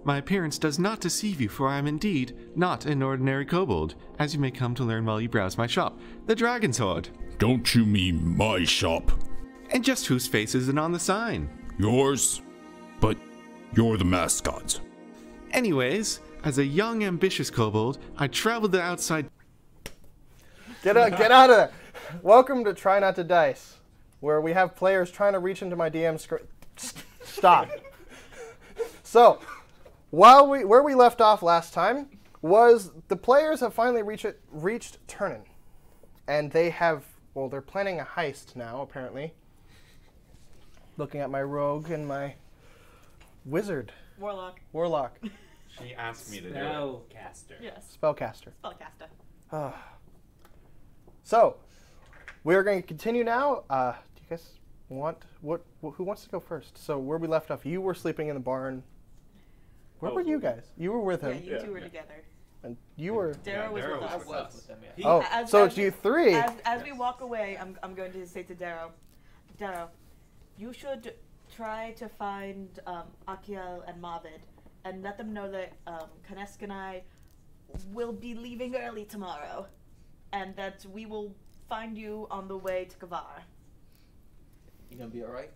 My appearance does not deceive you, for I am indeed not an ordinary kobold, as you may come to learn while you browse my shop, the Dragon's Hoard. Don't you mean my shop? And just whose face is it on the sign? Yours? But you're the mascot. Anyways, as a young, ambitious kobold, I traveled the outside... Get out of there. Welcome to Try Not to Dice, where we have players trying to reach into my DM screen. Stop. So, where we left off last time was the players have finally reached Turnin. And they have, well, they're planning a heist now, apparently. Looking at my rogue and my wizard. Warlock. She asked me to do it. Spellcaster. Yes. Spellcaster. Spellcaster. So, we're going to continue now. Do you guys want, who wants to go first? So, where we left off, you were sleeping in the barn. Where were you guys? You were with him. Yeah, you two were together. And you were... Darrow was with us. with them, yeah. Oh, so it's you three. As we walk away, I'm going to say to Darrow, you should try to find Akiel and Mavid and let them know that Kanesk and I will be leaving early tomorrow and that we will find you on the way to Kavar. You gonna be alright?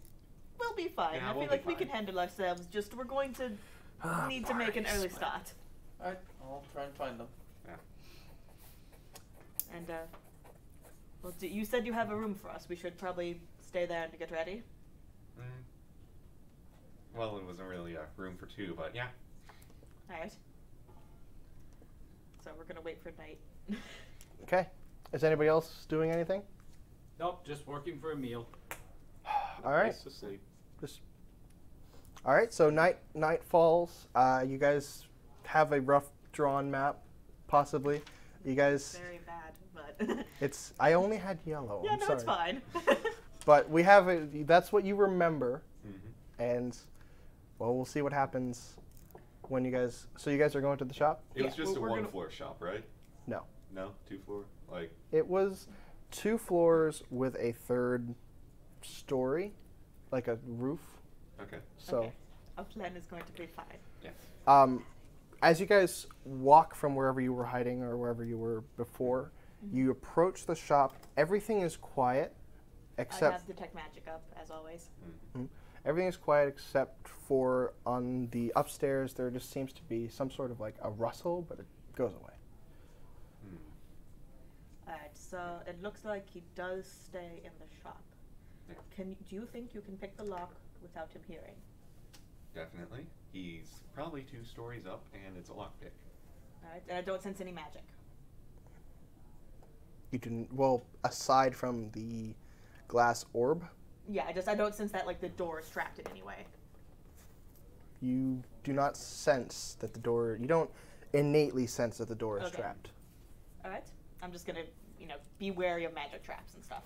We'll be fine. Yeah, I we'll feel be like we fine. can handle ourselves. Just we're going to need to make an early start. Alright, I'll try and find them. And well, you said you have a room for us. We should probably stay there to get ready. Well, it wasn't really a room for two, but yeah. All right. So we're gonna wait for night. Okay. Is anybody else doing anything? Nope, just working for a meal. All right. Place to sleep. All right. So night falls. You guys have a rough drawn map, possibly. You guys. Very bad, but. It's. I only had yellow. Yeah, I'm no, sorry. it's fine. But we have a. That's what you remember, and well, we'll see what happens when you guys. So you guys are going to the shop? It was Yeah, just a we're gonna- one-floor shop, right? No. No? Two-floor? Like... It was 2 floors with a 3rd story, like a roof. Okay. So. Okay. Our plan is going to be fine. Yeah. As you guys walk from wherever you were hiding or wherever you were before, you approach the shop. Everything is quiet, I except have detect magic up as always. everything is quiet except for on the upstairs. There just seems to be some sort of like a rustle, but it goes away. All right. So it looks like he does stay in the shop. Yeah. Do you think you can pick the lock without him hearing? Definitely. He's probably 2 stories up, and it's a lockpick. All right. And I don't sense any magic. You didn't. Well, aside from the glass orb, Yeah, I don't sense that like the door is trapped in any way. you do not sense that the door. You don't innately sense that the door is Okay. trapped. All right. I'm just gonna, be wary of magic traps and stuff.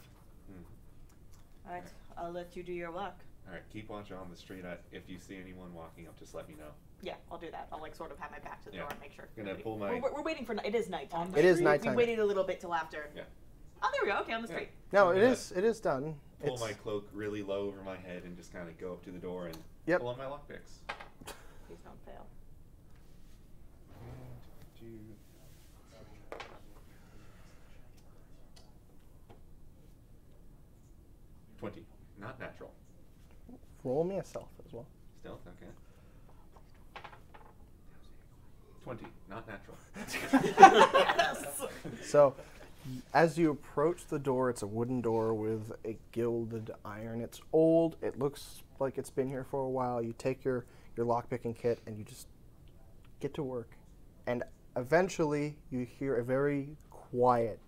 All right. I'll let you do your work. Alright, keep watch on the street. If you see anyone walking up, just let me know. Yeah, I'll do that. I'll sort of have my back to the Yeah. door and make sure. Gonna nobody- pull my- We're waiting for. It is nighttime. It is nighttime. We waited a little bit till after. Yeah. Oh, there we go. Okay, on the Yeah. street. No, I'm it gonna is. It is done. Pull It's, my cloak really low over my head and just kind of go up to the door and Yep. pull on my lockpicks. Please don't fail. 20. Not natural. roll me a self as well. Stealth, okay. 20. Not natural. Yes. So, as you approach the door, it's a wooden door with a gilded iron. It's old. It looks like it's been here for a while. You take your lockpicking kit and you just get to work. And eventually, you hear a very quiet,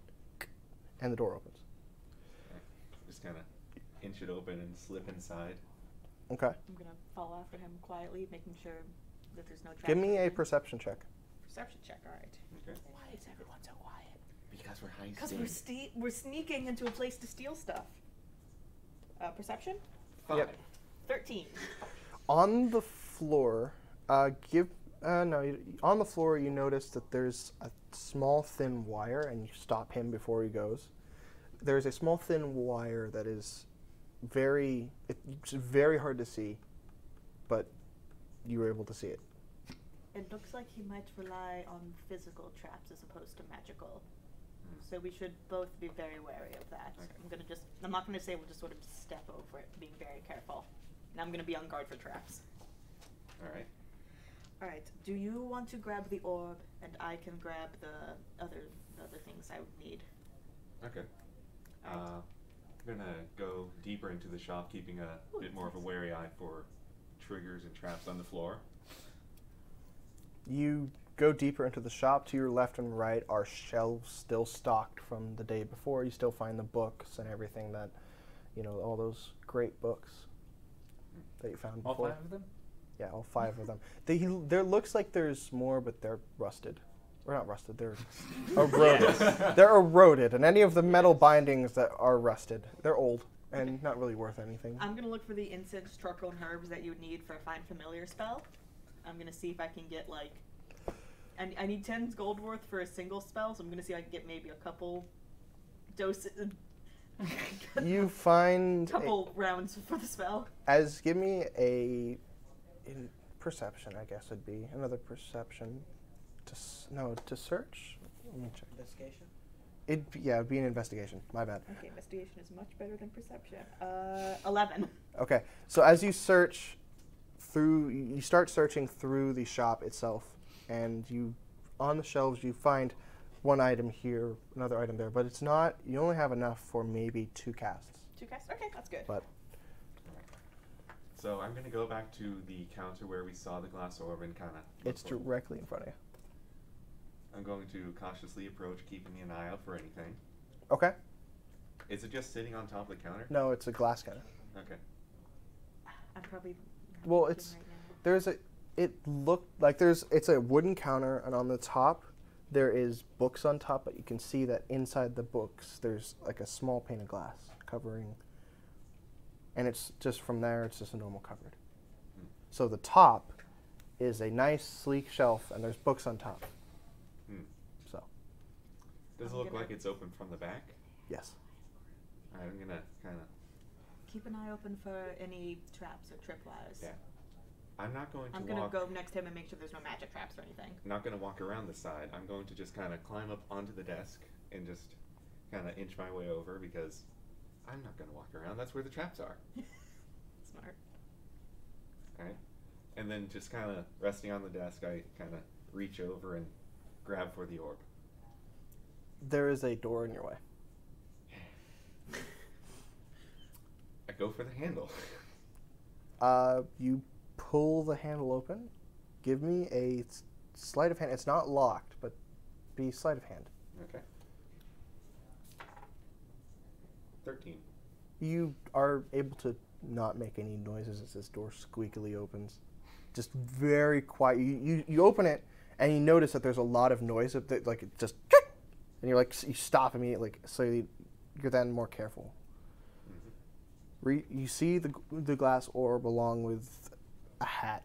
and the door opens. Just kind of inch it open and slip inside. Okay. I'm gonna follow after him quietly, making sure that there's no traps. Give me or a anything. perception check. Perception check. All right. Okay. Why is everyone so quiet? Because we're heisting. Because we're sneaking into a place to steal stuff. Perception? 5. Yep. 13. On the floor, on the floor you notice that there's a small thin wire, and you stop him before he goes. There's a small thin wire that is it's very hard to see, but you were able to see it. It looks like he might rely on physical traps as opposed to magical. So we should both be very wary of that. Okay. I'm not gonna say we'll just sort of step over it, being very careful. And I'm gonna be on guard for traps. Alright. Alright, do you want to grab the orb and I can grab the other things I would need? Okay. Alright. I'm gonna go deeper into the shop, keeping a bit more of a wary eye for triggers and traps on the floor. You go deeper into the shop. To your left and right are shelves still stocked from the day before. You still find the books and everything that, all those great books that you found All before. 5 of them? Yeah, all 5 of them. There looks like there's more, but they're rusted. Or not rusted, they're eroded. They're eroded, and any of the metal bindings that are rusted, they're old and not really worth anything. I'm gonna look for the incense, charcoal, and herbs that you would need for a Find Familiar spell. I'm gonna see if I can get I need 10 gold worth for a single spell, so I'm gonna see if I can get maybe a couple doses. You find couple rounds for the spell. give me a perception, I guess would be another perception. To search. Let me check. Investigation? It'd be an investigation. My bad. Okay, investigation is much better than perception. 11. Okay, so as you search you start searching through the shop itself, and on the shelves you find one item here, another item there, but it's not. You only have enough for maybe 2 casts. 2 casts? Okay, that's good. But So I'm gonna go back to the counter where we saw the glass orb and kinda it's directly in front of you. I'm going to cautiously approach, keeping an eye out for anything. Okay. Is it just sitting on top of the counter? No, it's a glass counter. Okay. I'm probably. Well, looking it's right now. it's a wooden counter, and on the top there is books on top, but you can see that inside the books there's like a small pane of glass covering, and it's just from there it's just a normal cupboard. So the top is a nice sleek shelf, and there's books on top. So Does it look like it's open from the back? yes. Alright, I'm gonna kinda. Keep an eye open for any traps or tripwires. Yeah. I'm not going to I'm gonna go next to him and make sure there's no magic traps or anything. I'm not gonna walk around the side. I'm going to just kinda climb up onto the desk and just kinda inch my way over, because I'm not gonna walk around. That's where the traps are. Smart. Alright. And then just kinda resting on the desk, I kinda reach over and grab for the orb. There is a door in your way. I go for the handle. You pull the handle open. Give me a sleight of hand. It's not locked, but be sleight of hand. Okay. 13. You are able to not make any noises as this door squeakily opens. Just very quiet. You open it, and you notice that there's a lot of noise. Like it just, and you're like, you stop immediately. So you're then more careful. You see the glass orb along with a hat.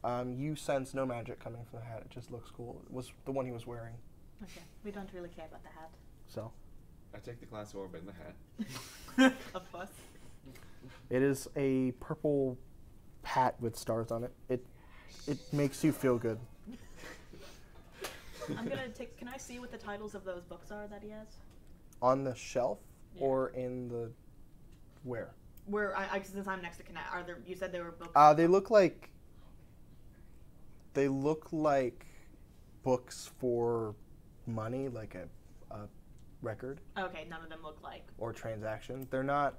You sense no magic coming from the hat. It just looks cool. It was the one he was wearing. Okay, we don't really care about the hat. So I take the glass orb and the hat. Of course. it is a purple hat with stars on it. It makes you feel good. I'm gonna take. Can I see what the titles of those books are that he has? On the shelf Yeah. or in the where? Where since I'm next to Connect, are there? You said there were books. They look like books for money, like a record Okay, none of them look like or transaction. They're not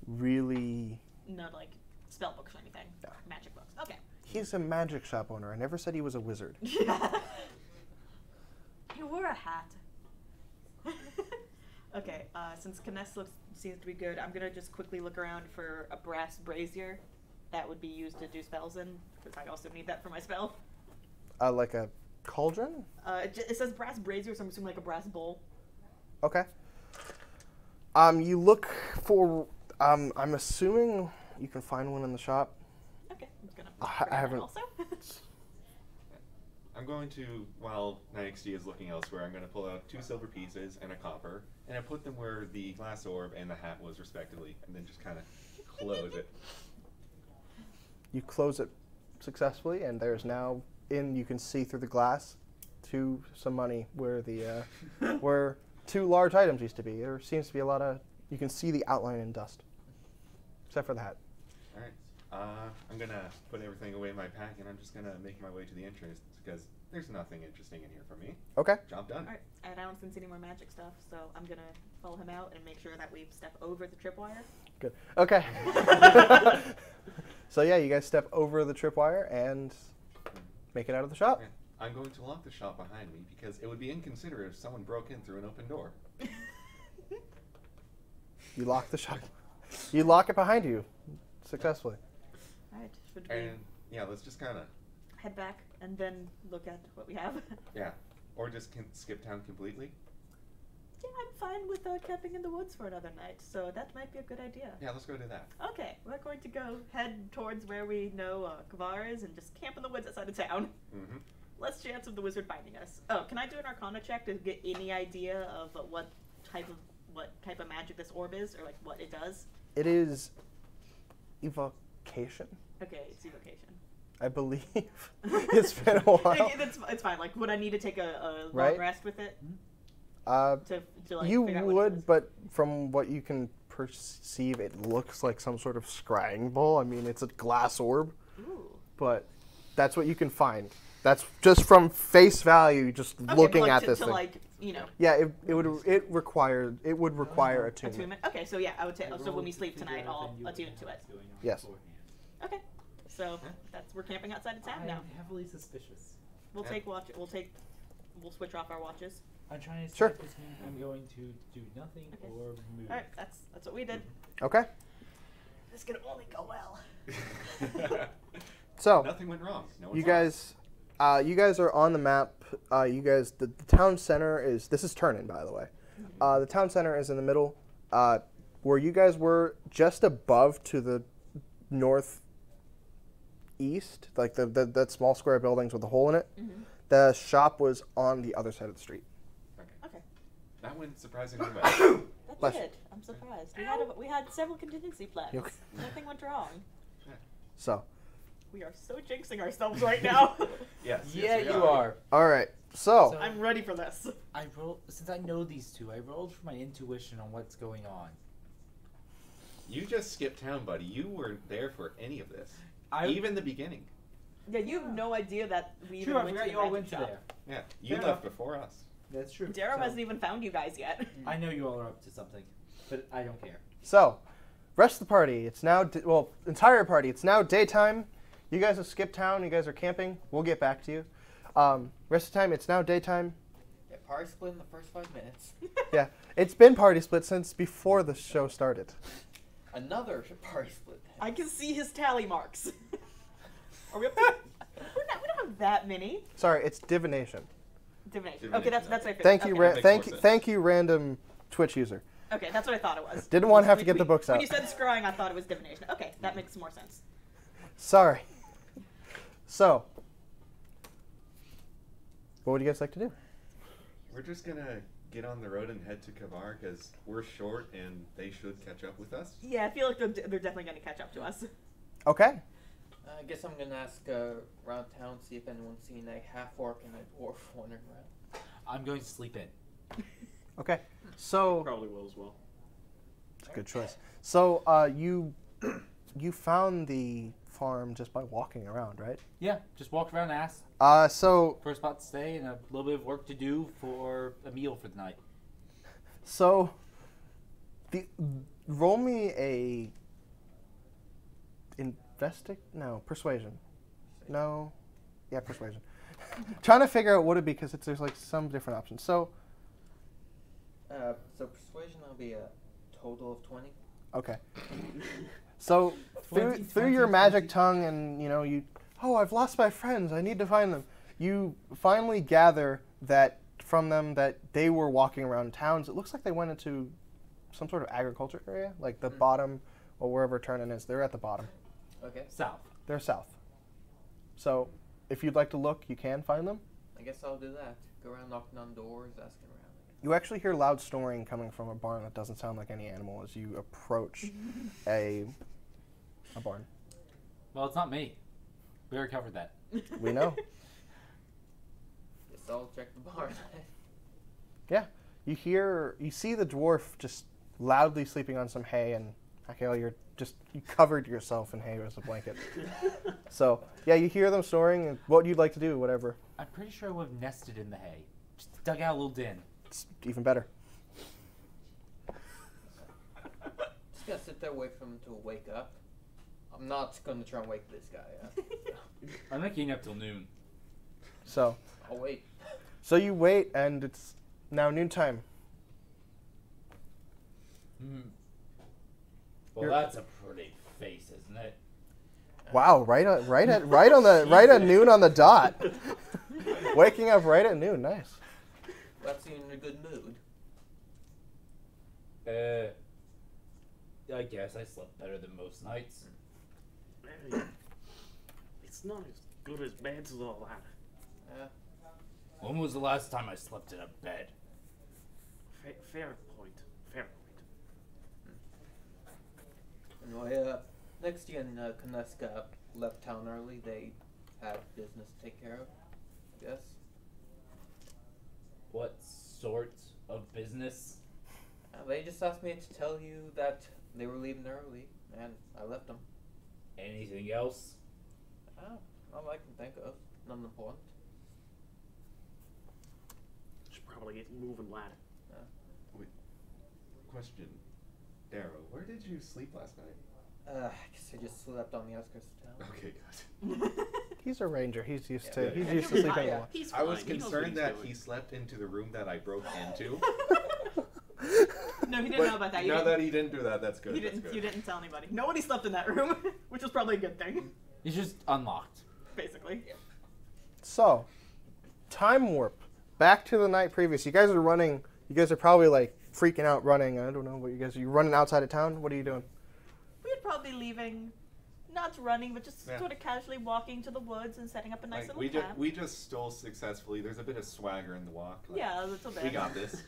really. no like spell books or anything. No. Magic books. Okay. He's a magic shop owner. I never said he was a wizard. You wore a hat. Okay, since Kness seems to be good, I'm gonna just quickly look around for a brass brazier that would be used to do spells in, because I also need that for my spell. Like a cauldron? It says brass brazier, so I'm assuming like a brass bowl. Okay. You look for. I'm assuming you can find one in the shop. Okay, I'm just gonna. I haven't. Also. I'm going to, while NXG is looking elsewhere, I'm going to pull out 2 silver pieces and a copper, and I put them where the glass orb and the hat was respectively, and then just kind of close it. You close it successfully, and there's now in, you can see through the glass to some money where the where 2 large items used to be. There seems to be a lot of, you can see the outline in dust, except for the hat. All right. I'm gonna put everything away in my pack, and I'm just gonna make my way to the entrance because there's nothing interesting in here for me. Okay. Job done. Alright, and I don't sense any more magic stuff, so I'm gonna follow him out and make sure that we step over the tripwire. Good. Okay. So yeah, you guys step over the tripwire and make it out of the shop. Okay. I'm going to lock the shop behind me because it would be inconsiderate if someone broke in through an open door. You lock the shop. You lock it behind you successfully. Alright, should we And yeah, let's just kind of head back and then look at what we have? yeah, or just skip town completely. Yeah, I'm fine with camping in the woods for another night, so that might be a good idea. Yeah, let's go do that. Okay, we're going to go head towards where we know Kavar is and just camp in the woods outside of town. Mm-hmm. Less chance of the wizard finding us. Oh, can I do an Arcana check to get any idea of what type of magic this orb is, or like what it does? It is evocation, Okay, it's evocation. I believe. It's been a while. It's fine. Like, would I need to take a long Right. rest with it to like You figure out what it would, does? but from what you can perceive, it looks like some sort of scrying bowl. I mean, it's a glass orb, Ooh. but that's what you can find. That's just from face value, just Okay, looking but, like, at this to thing. like, you know, Yeah, it would require attunement. attunement. Okay, so yeah, I would say. So when we sleep tonight, I'll attune to it. Yes. Okay, so we're camping outside of town now. I'm heavily suspicious. We'll Yeah. take watch. We'll switch off our watches. I'm trying to Sure. decide between I'm going to do nothing Okay. or move. All right, that's what we did. Okay. This can only go well. So Nothing went wrong. No one's you lost. guys are on the map. The town center is, this is Turnin, by the way. The town center is in the middle. Where you guys were, just above to the northeast, like that small square buildings with a hole in it. Mm-hmm. The shop was on the other side of the street. Okay, That went surprisingly well. that Bless did. I'm surprised. We had several contingency plans. You okay? Nothing went wrong. So, We are so jinxing ourselves right now. Yes. Yeah, yes, we you are. all right. So, I'm ready for this. I rolled since I know these two. I rolled for my intuition on what's going on. You just skipped town, buddy. You weren't there for any of this. I Even the beginning. Yeah, you have no idea that we even Sure, I went forgot to you the all magic went to shop. there. Yeah. You Fair left enough. before us. That's true. Darrow So, hasn't even found you guys yet. I know you all are up to something, but I don't care. rest of the party. It's now entire party. It's now daytime. You guys have skipped town. You guys are camping. We'll get back to you. Rest of the time, it's now daytime. Yeah, party split in the first 5 minutes. Yeah, it's been party split since before the show started. Another party split. I can see his tally marks. Are we up to? We don't have that many. Sorry, it's divination. Divination. Okay, that's my favorite. Thank you, okay. That makes more sense. thank you, random Twitch user. Okay, that's what I thought it was. Didn't want to have to get the books When out. you said scrying, I thought it was divination. Okay, that makes more sense. Sorry. So, what would you guys like to do? We're just gonna get on the road and head to Kavar because we're short and they should catch up with us. Yeah, I feel like they're definitely going to catch up to us. Okay. I guess I'm gonna ask around town, see if anyone's seen a half orc and a dwarf wandering around. I'm going to sleep in. Okay. So, Probably will as well. it's a good choice. So, you found the farm just by walking around, right? Yeah, just walked around and asked So for a spot to stay and a little bit of work to do for a meal for the night. roll me a persuasion. No, yeah, persuasion. Trying to figure out what it'd be because there's like some different options. So Persuasion will be a total of 20. okay. So 20, through your 20, magic 20. tongue and I've lost my friends. I need to find them. You finally gather that from them that they were walking around towns. It looks like they went into some sort of agriculture area, like the bottom or wherever Turnin is. They're at the bottom. Okay. South. They're south. So if you'd like to look, you can find them. I guess I'll do that. Go around knocking on doors, asking around. You actually hear loud snoring coming from a barn that doesn't sound like any animal as you approach a barn. Well, it's not me. We already covered that. We know. So I'll check the barn. Yeah, you see the dwarf just loudly sleeping on some hay, and Akio, you covered yourself in hay as a blanket. So yeah, you hear them snoring, and what you'd like to do, whatever. I'm pretty sure I would have nested in the hay. Just dug out a little den. It's even better. Just gonna sit there, wait for him to wake up. I'm not gonna try and wake this guy up. I'm not getting up till noon. So I'll wait. so you wait, and it's now noontime. Well, that's a pretty face, isn't it? Wow, right at noon on the dot. Waking up right at noon, nice. That's you in a good mood. I guess I slept better than most nights. It's not as good as beds as all that. When was the last time I slept in a bed? Fair point. Anyway, next year in Kaneska left town early. They had business to take care of, I guess. What sort of business? They just asked me to tell you that they were leaving early, and I left them. Anything else? Not I can think of. Nothing important. Should probably get moving, lad. Wait. Question. Darrow, where did you sleep last night? I guess I just slept on the outskirts of town. Okay, good. He's a ranger. He's used Yeah. to Yeah. sleeping Yeah. alone. He's I fine. was He knows what concerned he's that doing. he slept into the room that I broke into. No, he didn't But know about that. now that he didn't do that, that's good. You That's didn't. good. You didn't tell anybody. Nobody slept in that room, which was probably a good thing, It's just unlocked. basically. So, time warp. Back to the night previous. You guys are running. You guys are probably like freaking out running. I don't know what you guys are. You running outside of town? What are you doing? We'd probably leaving, not running, but just Yeah. sort of casually walking to the woods and setting up a nice Like, little camp. we just stole successfully. There's a bit of swagger in the walk. Like, Yeah, a little bit. we got this.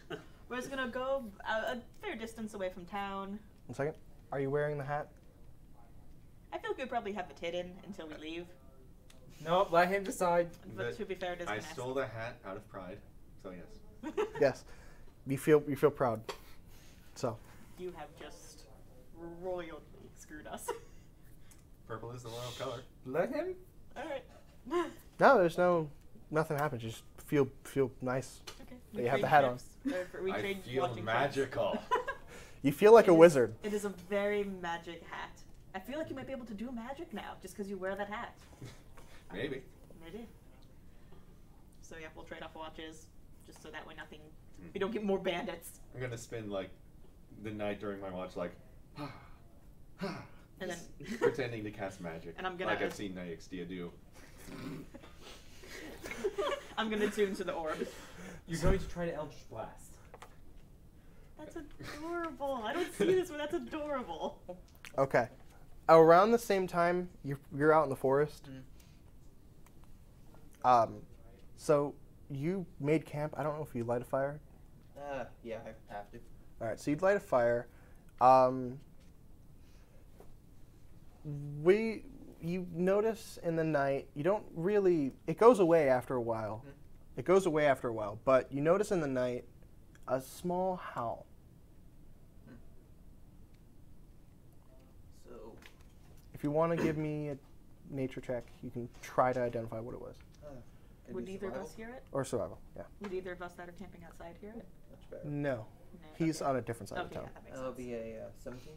We're just gonna go a fair distance away from town. 1 second. Are you wearing the hat? I feel like we'd probably have it hidden until we leave. Nope, let him decide. But But to be fair, it is I Vanessa. stole the hat out of pride, so yes. Yes. You feel proud. So, You have just royally screwed us. Purple is the royal color. Let him? Alright. no, there's nothing happens. You just feel nice. Okay. You have the hat on. We I trade feel watching magical. You feel like a wizard. It is a very magic hat. I feel like you might be able to do magic now just because you wear that hat. Maybe. Maybe. So yeah, we'll trade off watches just so that way we don't get more bandits. I'm gonna spend like the night during my watch like And then pretending to cast magic. And I'm gonna- like I've seen Nyxtia do. I'm gonna tune to the orb. You're going to try to Eldritch Blast. That's adorable. I don't see this, but that's adorable. Okay. Around the same time, you're out in the forest. So you made camp. I don't know if you light a fire. Yeah, I have to. All right. So you'd light a fire. You notice in the night. You don't really. It goes away after a while. It goes away after a while. But you notice in the night a small howl. So, If you want to give me a nature check, you can try to identify what it was. can Would do either of survival? us hear it? Or survival. Yeah. Would either of us that are camping outside hear it? Much better. No. No. He's okay. on a different side of Okay, town. yeah, that makes That'll sense. be a 17.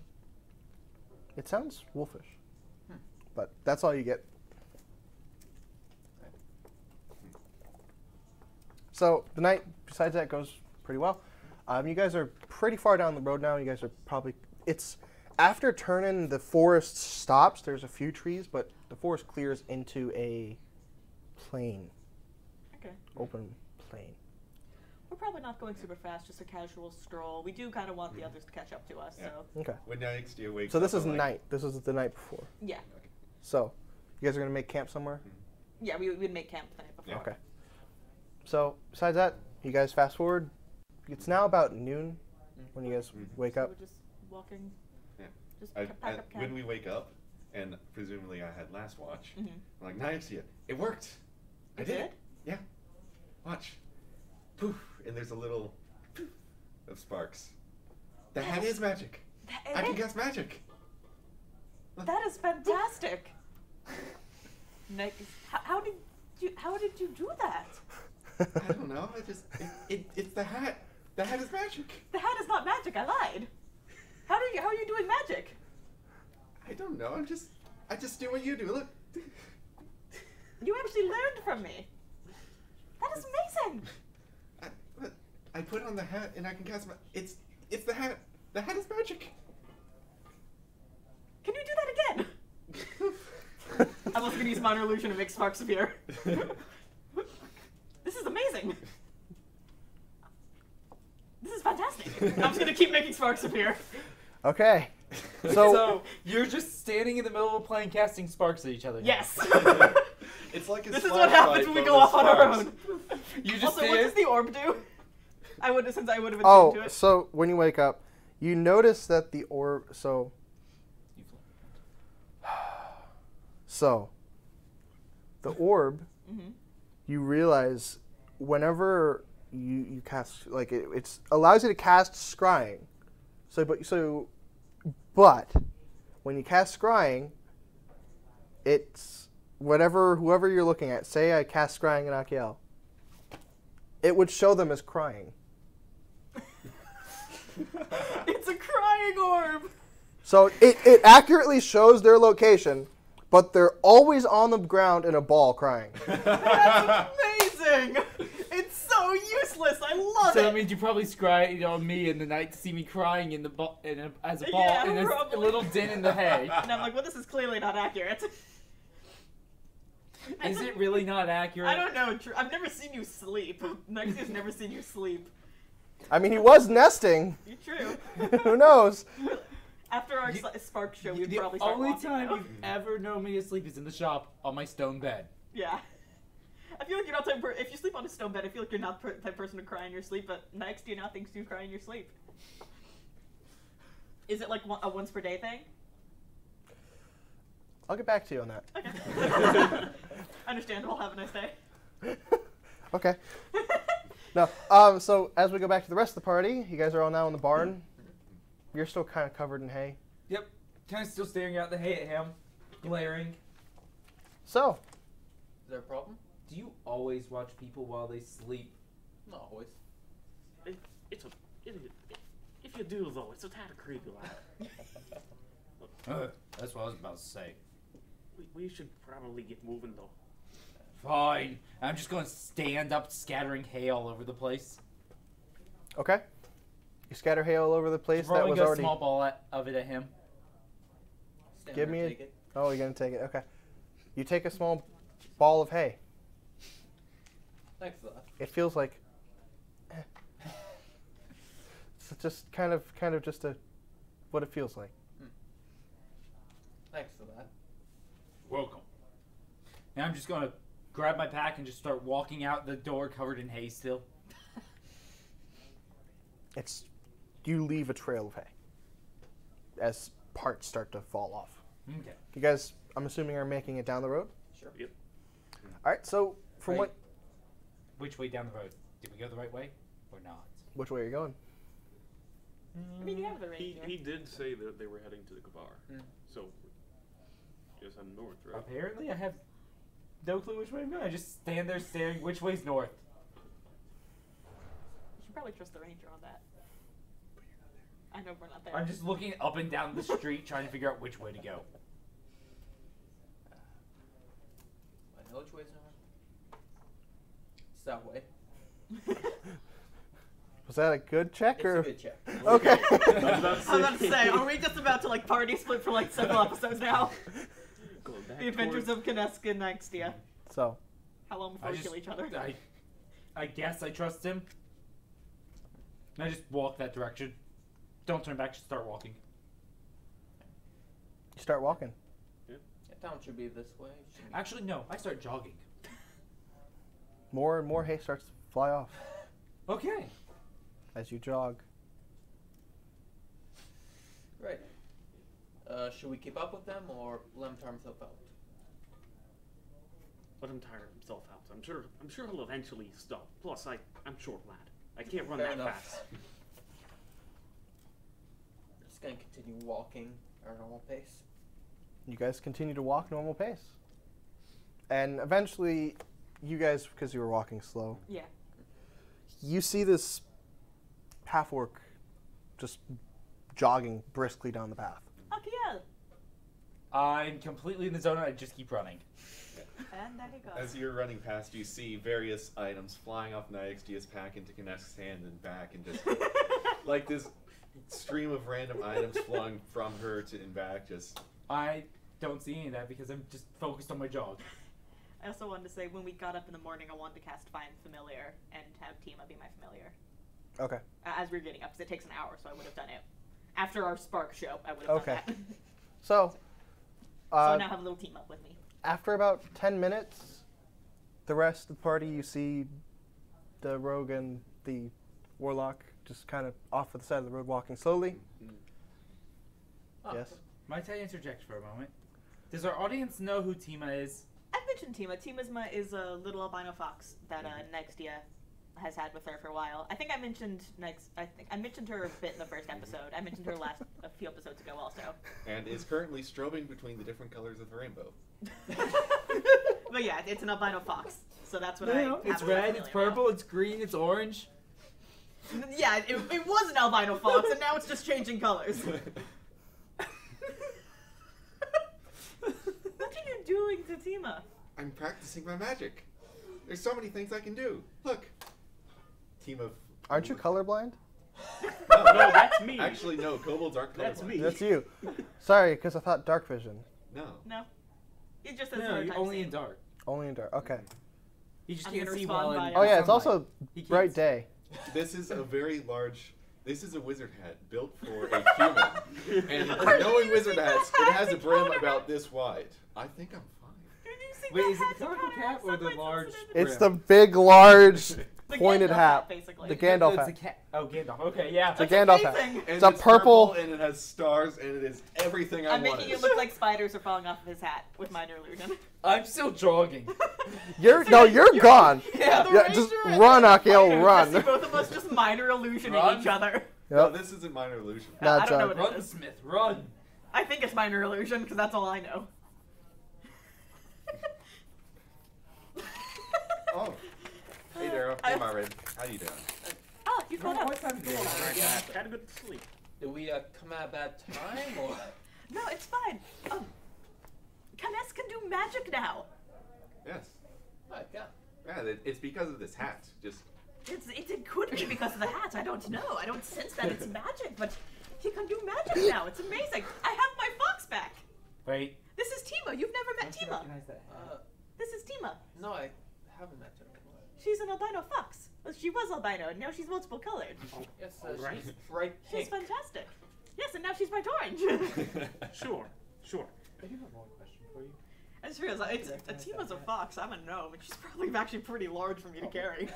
It sounds wolfish. Hmm. But that's all you get. So the night, besides that, goes pretty well. You guys are pretty far down the road now. You guys are probably... It's... After turning, the forest stops. There's a few trees, but the forest clears into a plain. Okay. Open plain. We're probably not going super fast, just a casual stroll. We do kind of want the others to catch up to us, Yeah. so Okay. When Nyxtia wakes So up, this is I'm like, night. This is the night before. yeah. So, you guys are going to make camp somewhere? Yeah, we'd make camp the night before. Yeah. Okay. So, besides that, you guys fast forward. It's now about noon when you guys wake So up. we're just walking. Yeah. Just I, pack up camp. when we wake up, and presumably I had last watch, Mhm. I'm like, Nyxtia, it worked. I It did did? it. Yeah. Watch. there's a little of sparks. The hat is magic. I can cast magic. That is fantastic. Nick, how did you do that? I don't know. It's the hat. The hat is magic. The hat is not magic. I lied. How are you doing magic? I don't know. I just do what you do. Look. You actually learned from me. That is amazing. I put on the hat and I can cast it's the hat. The hat is magic. Can you do that again? I'm also gonna use minor illusion to make sparks appear. This is amazing. This is fantastic. I'm just gonna keep making sparks appear. Okay. So you're just standing in the middle of a plane casting sparks at each other. Yes. It's like a This is what happens when we go off on our own. You just Also, stand. what does the orb do? I would have been tuned Oh, to it. so when you wake up, you notice that the orb. So the orb, you realize whenever you cast, like it's allows you to cast scrying. But when you cast scrying, it's whoever you're looking at. Say I cast scrying in Akiel. It would show them as crying. It's a crying orb. So it accurately shows their location, but they're always on the ground in a ball crying. That's amazing. It's so useless. I love So it. that means you probably scry on me in the night to see me crying in the as a ball Yeah, in a probably. little den in the hay. And I'm like, well, this is clearly not accurate. Is it really not accurate? I don't know. I've never seen you sleep. Nexia's never seen you sleep. I mean, he was nesting. You're true. Who knows? After our spark show, we could The probably start only walking time now. you've ever known me to sleep is in the shop on my stone bed. Yeah. I feel like you're not the type of if you sleep on a stone bed, I feel like you're not the type of person to cry in your sleep, but next do not thinks you cry in your sleep. Is it like a once per day thing? I'll get back to you on that. Okay. Understandable. Have a nice day. Okay. No. So as we go back to the rest of the party, you guys are all now in the barn. You're still kind of covered in hay. Yep. Kind of still staring out the hay at him, glaring. So, Is there a problem? Do you always watch people while they sleep? Not always. If you do though, it's a tad creepy, lad. That's what I was about to say. We should probably get moving though. Fine. I'm just going to stand up scattering hay all over the place. okay. You scatter hay all over the place. That Throwing was a already. small ball of it at him. Stand Give there, me a- take it. Oh, you're gonna take it. Okay. You take a small ball of hay. Thanks for that. It feels like. It's just kind of just what it feels like. Thanks for that. Welcome. And I'm just going to grab my pack and just start walking out the door covered in hay still. You leave a trail of hay as parts start to fall off. Okay. You guys, I'm assuming, are making it down the road. Sure. Yep. All right. So from Right. what? Which way down the road? Did we go the right way or not? Which way are you going? I mean, you have the range. He did say that they were heading to the Kavar. Hmm. So, just heading north, right? Apparently, I have no clue which way I'm going. I just stand there staring which way's north. You should probably trust the ranger on that. I know we're not there. I'm just looking up and down the street trying to figure out which way to go. I know which way's north. It's that way. Was that a good check It's or? a good check. Okay. I was about I was about to say, are we just about to like party split for like several episodes now? Going back The Adventures towards- of Kaneska and Nextia. So, How long before we kill each other? I guess I trust him. And I just walk that direction. Don't turn back, just start walking. you start walking. Yeah, town should be this way. Shouldn't be- Actually, no, I start jogging. More and more hay starts to fly off Okay. as you jog. Right. Should we keep up with them or let him tire himself out? Let him tire himself out. I'm sure he'll eventually stop. Plus, I'm short, lad. I can't run Fair that enough. fast. Just gonna continue walking at our normal pace. You guys continue to walk normal pace. And eventually, you guys, because you were walking slow, Yeah. you see this half-orc just jogging briskly down the path. Akiel. I'm completely in the zone and I just keep running. And there he goes. As you're running past, you see various items flying off Nyaxtia's pack into Kinesk's hand and back, and just like this stream of random items flowing from her to and back. Just I don't see any of that because I'm just focused on my jog. I also wanted to say, when we got up in the morning, I wanted to cast Find Familiar and have Tima be my familiar. Okay. As we were getting up, because it takes an hour, so I would have done it. After our Spark show, I would have Okay. done that. So, So I now have a little team up with me. after about 10 minutes, the rest of the party, you see the rogue and the warlock just kind of off to the side of the road walking slowly. Oh, Yes. Might I interject for a moment? Does our audience know who Tima is? I've mentioned Tima. Tima is a little albino fox that Nextia has had with her for a while. I think I mentioned I mentioned her a bit in the first episode. I mentioned her a few episodes ago also. and is currently strobing between the different colors of the rainbow. But yeah, it's an albino fox. So that's what No, I. it's have red, familiar it's purple, now. it's green, it's orange. Yeah, it was an albino fox, and now it's just changing colors. What are you doing to Tima? I'm practicing my magic. There's so many things I can do. Look. Team of. Aren't you colorblind? No, No, that's me. Actually, no. Kobolds aren't colorblind. That's me. That's you. Sorry, because I thought dark vision. No. No. It just says No, hard you're time only scene. in dark. Only in dark. Okay. You just I'm can't gonna see respond while in by- Oh yeah, it's sunlight. also He can't bright see. day. This is a very large. This is a wizard hat built for a human. And Are knowing you wizard using hats, that it hat has to a brim counter- about this wide. I think I'm fine. You're using Wait, that is it hat the to darker counter cap or the sunlight large sensitivity. It's the big, large, The pointed Gandalf hat. basically. The Gandalf It's hat. a cat. Oh, Gandalf. Okay, yeah. It's a That's Gandalf hat. amazing. And It's a it's purple- and it has stars, and it is everything I I'm wanted. making it look like spiders are falling off of his hat with minor illusion. I'm still jogging. You're You're- gone. Yeah, the Yeah, just ranger and run, the Akiel, spider. run. I see both of us just minor illusioning Run. each other. No, Yep. this isn't minor illusion. No, I it's don't know alright. what it Run, is. Smith, run. I think it's minor illusion because that's all I know. Oh. Hey, Daryl. Hey, Marvin. How you doing? Oh, you caught up. Had a good sleep. Did we come at a bad time or? No, it's fine. Kanes can do magic now. Yes. Oh, yeah. Yeah, it's because of this hat. Just. It could be because of the hat. I don't know. I don't sense that it's magic, but he can do magic now. It's amazing. I have my fox back. Wait. This is Tima. You've never met Don't you Tima. recognize that hat? This is Tima. No, I haven't met her. She's an albino fox. Well, she was albino, and now she's multiple colored. Yes, Alright. she's bright She's pink. fantastic. Yes, and now she's bright orange. Sure. I do have one question for you. I just realized Tima's a fox. I'm a gnome, and she's probably actually pretty large for me to carry.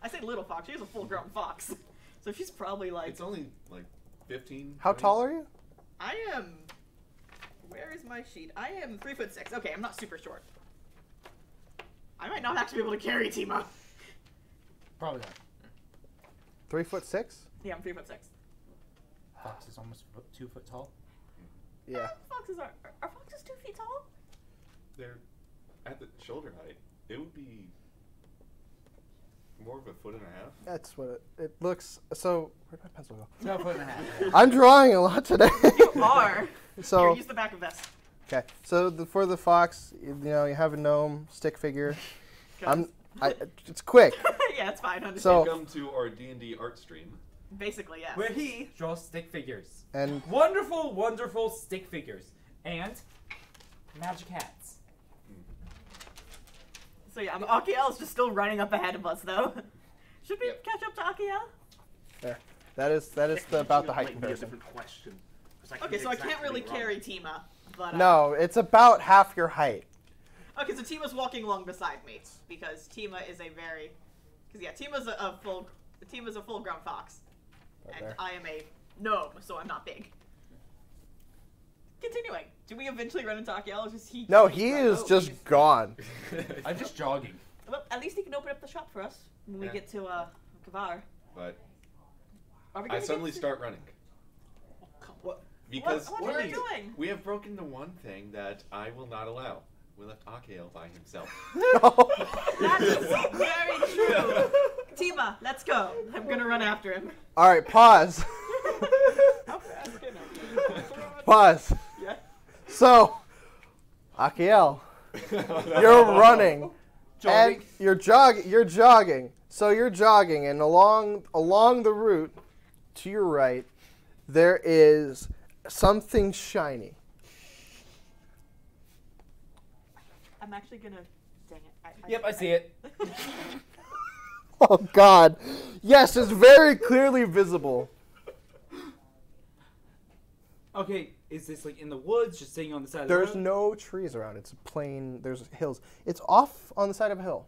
I say little fox. She's a full-grown fox, so she's probably like. It's only like 15. How 20. tall are you? I am. Where is my sheet? I am 3'6". Okay, I'm not super short. I might not actually be able to carry Tima. Probably not. 3'6"? Yeah, I'm 3'6". Fox is almost 2 foot tall. Yeah. Foxes are foxes 2 feet tall? They're at the shoulder height. It would be more of a foot and a half. That's what it looks. So where'd my pencil go? It's about a foot and a half. I'm drawing a lot today. You are. So Here, use the back of this. okay. So for the fox, you have a gnome stick figure. It's quick. Yeah, it's fine. Understand. So- Welcome to our D&D art stream. Basically, yes. Where he draws stick figures. And Wonderful, wonderful stick figures. And magic hats. So yeah, Akiel's just still running up ahead of us, though. Should we Yep. catch up to Akiel? there. That is about the height Might be a comparison. different question. 'cause Okay, so I can't exactly really wrong. carry Tima, but No, it's about half your height. Okay, so Tima's walking along beside me because Tima is Tima's a full-grown fox, Right and there. I am a gnome, so I'm not big. Continuing, do we eventually run into Akiel? Or just he? No, he is Oh, just he's- gone. I'm just jogging. Well, at least he can open up the shop for us when we Yeah. get to Kavar. But Are we I gonna suddenly get to... start running. What? Because What are you doing? we have broken the one thing that I will not allow. We left Akael by himself. That is very true. Tima, let's go. I'm gonna run after him. All right, pause. How fast can I? Pause. Yeah. So, Akiel, you're running, and you're jogging. So you're jogging, and along the route to your right, there is something shiny. I'm actually gonna. Dang it. Yep, I see it. Oh God! Yes, it's very clearly visible. Okay, is this like in the woods, just sitting on the side of the There's road? no trees around. It's plain. There's hills. It's off on the side of a hill.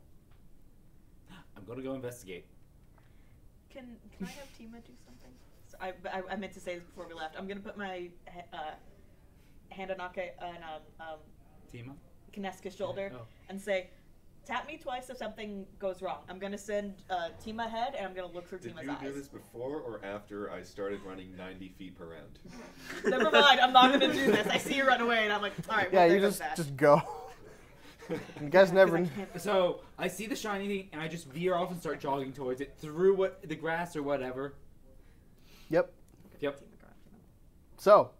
I'm gonna go investigate. Can I have Tima do something? So I meant to say this before we left. I'm gonna put my hand on Tima? Kineska's shoulder Oh. and say, "Tap me twice if something goes wrong." I'm gonna send Tima ahead, and I'm gonna look through Did Tima's you do eyes. this before or after I started running 90 feet per round? Never mind. I'm not gonna do this. I see you run away, and I'm like, "All right, Yeah, well, you there goes that." just go. You guys never. So I see the shiny thing, and I just veer off and start jogging towards it through the grass or whatever. Yep. Yep. So,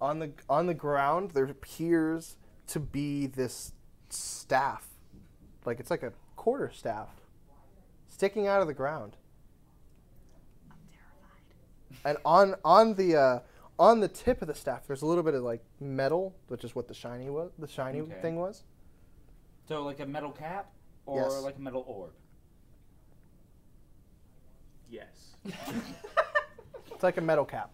on the ground, there appears to be this staff, like it's like a quarter staff, sticking out of the ground. I'm terrified. And on the tip of the staff, there's a little bit of like metal, which is what the shiny Okay. thing was. So like a metal cap or Yes. like a metal orb? Yes. It's like a metal cap.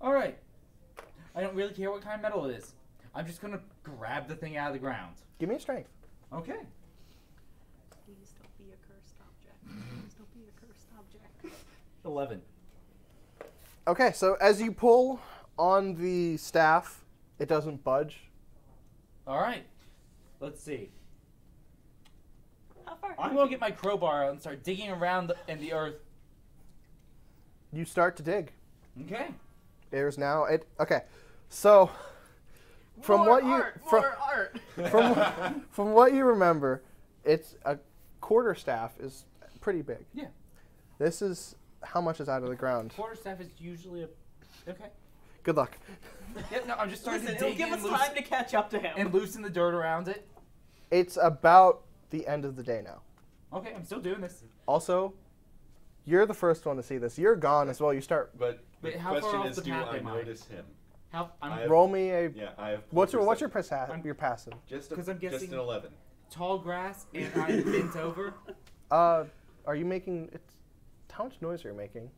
Alright. I don't really care what kind of metal it is. I'm just gonna grab the thing out of the ground. Give me a strength. Okay. Please don't be a cursed object. Please don't be a cursed object. 11. Okay, so as you pull on the staff, it doesn't budge. Alright. Let's see. How far? I'm gonna get my crowbar out and start digging around in the earth. You start to dig. Okay. There's now it. Okay, so from More what you art, from, more art. from what you remember, it's a quarter staff is pretty big. Yeah. This is how much is out of the ground. Quarterstaff is usually a... Okay. Good luck. Yeah, no, I'm just starting Listen, to it'll dig give in us and, time to catch up to him. and loosen the dirt around it. It's about the end of the day now. Okay, I'm still doing this. Also, you're the first one to see this. You're gone as well. You start. But the Wait, how far question off is, the do path I am I? notice him? How I'm I have- Roll me a. Yeah, I have. What's your perception. your passive? Just 'Cause I'm just guessing- an 11. tall grass and I'm bent over. Are you making? It's how much noise are you making?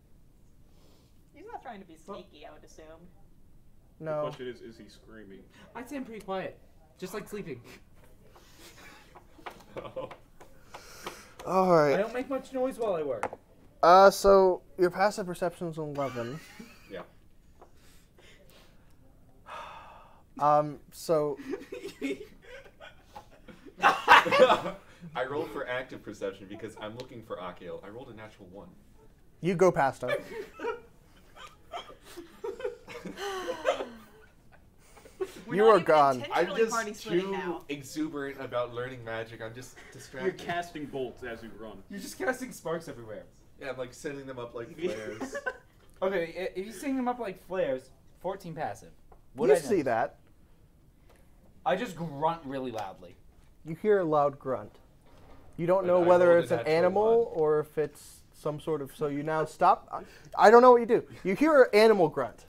He's not trying to be sneaky, I would assume. The No. question is he screaming? I'd say I'm pretty quiet, just like sleeping. Oh. All I right. don't make much noise while I work. So your passive perception is 11. Yeah. So I rolled for active perception because I'm looking for Akael. I rolled a natural 1. you go past him. We're You not are even gone. I'm intentionally party just splitting too now. exuberant about learning magic. I'm just You're distracted. casting bolts as you run. You're just casting sparks everywhere. Yeah, I'm like sending them up like flares. Okay, if you sing them up like flares, 14 passive. What You I see know? that? I just grunt really loudly. You hear a loud grunt. You don't But know I whether rolled a it's an natural animal or if it's some sort of. So you now stop. I don't know what you do. You hear an animal grunt.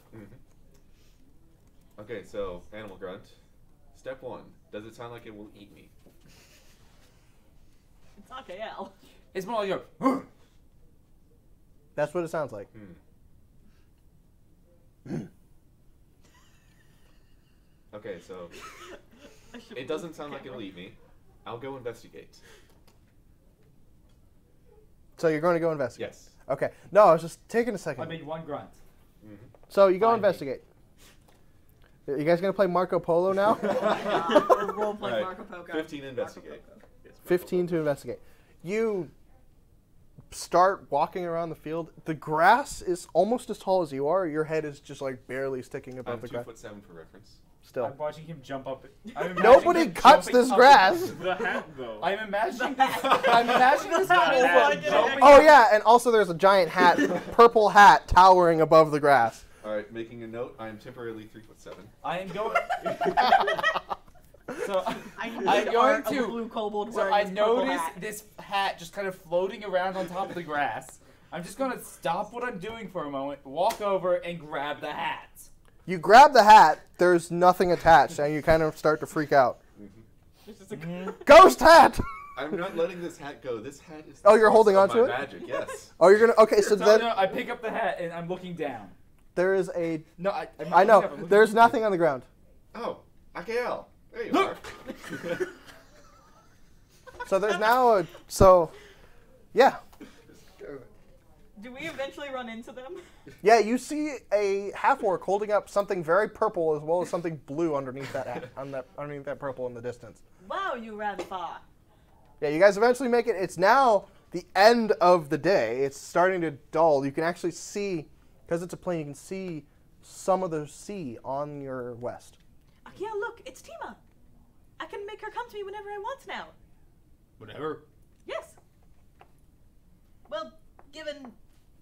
Okay, so animal grunt. Step 1. Does it sound like it will eat me? It's AKL. It's more like a... That's what it sounds like. Okay, so it doesn't sound like it'll eat me. I'll go investigate. So you're going to go investigate. Yes. Okay. No, I was just taking a second. I made one grunt. So you go Fine. investigate. You guys gonna play Marco Polo now? We're role playing Alright, Marco Polo. 15 investigate. 15 to investigate. You start walking around the field. The grass is almost as tall as you are. Your head is just like barely sticking above I'm the grass. 2'7" for reference. Still. I'm watching him jump up. I'm imagining Nobody him cuts jumping this up- grass. The hat, though. I'm imagining this. I'm imagining this hat kobold jumping. jumping. Oh yeah, and also there's a giant hat, purple hat, towering above the grass. All right, making a note. I am temporarily 3'7". I am going. So I'm going a to. blue kobold So wearing I this purple notice hat. this hat just kind of floating around on top of the grass. I'm just gonna stop what I'm doing for a moment, walk over, and grab the hat. You grab the hat. There's nothing attached, and you kind of start to freak out. This is a Ghost hat. I'm not letting this hat go. This hat is. Oh, you're the source holding of on to my it? Magic, yes. Oh, you're gonna. Okay, so So then no, I pick up the hat and I'm looking down. there is a. No, I'm not I looking know. up, I'm looking There's down. nothing on the ground. Oh, AKL. There you Look. are. So there's now a. So, yeah. Do we eventually run into them? Yeah, you see a half-orc holding up something very purple as well as something blue underneath that hat, underneath that purple in the distance. Wow, you ran far. Yeah, you guys eventually make it. It's now the end of the day. It's starting to dull. You can actually see, because it's a plane, you can see some of the sea on your west. Akia, look, it's Tima. I can make her come to me whenever I want now. Whatever. Yes. Well, given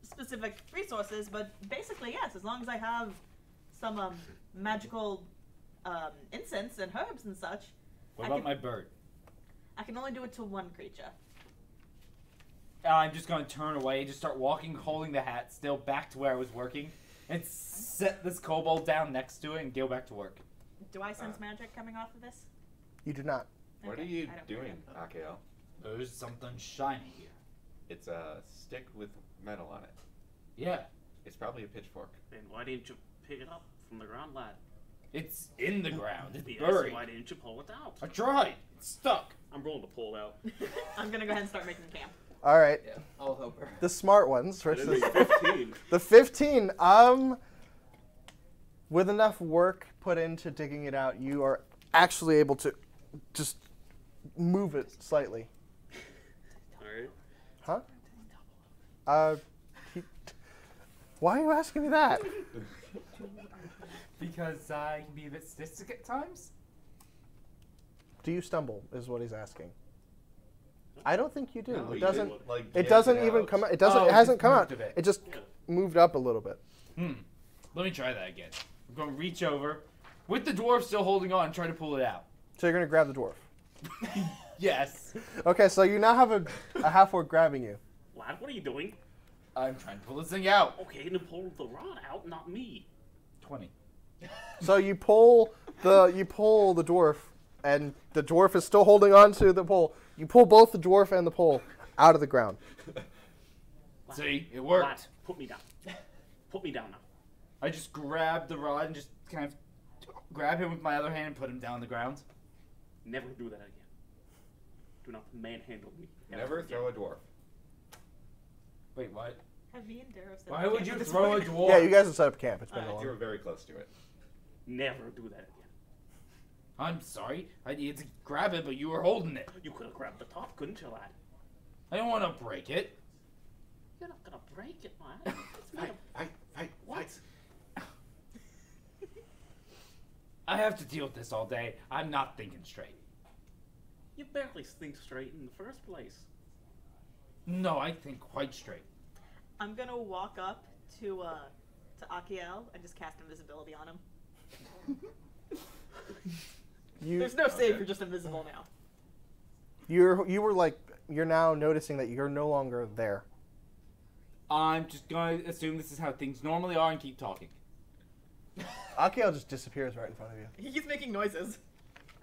specific resources, but basically yes, as long as I have some magical incense and herbs and such. What I about can- my bird? I can only do it to one creature. I'm just gonna turn away and just start walking, holding the hat still back to where I was working, and set this kobold down next to it and go back to work. Do I sense magic coming off of this? You do not. What Okay, are you I don't doing, care. AKL? There's something shiny here. It's a stick with metal on it. Yeah, It's probably a pitchfork. Then why didn't you pick it up from the ground, lad? it's in the ground. It's Yes, buried. why didn't you pull it out? I tried. It's stuck. I'm rolling to pull it out. I'm gonna go ahead and start making camp. All right. Yeah, I'll help her. The smart ones That is versus a 15. the 15. With enough work put into digging it out, you are actually able to just move it slightly. Alright. Huh? Why are you asking me that? Because I can be a bit sadistic at times. Do you stumble? Is what he's asking. I don't think you do. No, it you doesn't. didn't, like, It yank doesn't it even out. come. It doesn't. Oh, it it hasn't just come moved out. a bit. It just moved up a little bit. Let me try that again. I'm going to reach over, with the dwarf still holding on, and try to pull it out. So you're gonna grab the dwarf. Yes. Okay, so you now have a half-orc grabbing you. Lad, what are you doing? I'm trying to pull this thing out. Okay, then pull the rod out, not me. 20. So you pull the dwarf, and the dwarf is still holding on to the pole. You pull both the dwarf and the pole out of the ground. Lad, See, it Lad, worked. put me down. Put me down now. I just grab the rod and just kind of grab him with my other hand and put him down on the ground. Never do that again. Do not manhandle me. Never again. throw a dwarf. Wait, what? Have me and Darrow said Why we would can't you do this throw a point? dwarf? Yeah, you guys have set up camp. It's been a You were long. very close to it. Never do that again. I'm sorry. I needed to grab it, but you were holding it. You could have grabbed the top, couldn't you, lad? I don't want to break it. You're not gonna break it, lad. It's made of- Fight. I have to deal with this all day. I'm not thinking straight. You barely think straight in the first place. No, I think quite straight. I'm gonna walk up to Akiel and just cast invisibility on him. There's no save, you're just invisible now. You're now noticing that you're no longer there. I'm just going to assume this is how things normally are and keep talking. Akiel just disappears right in front of you. He's making noises.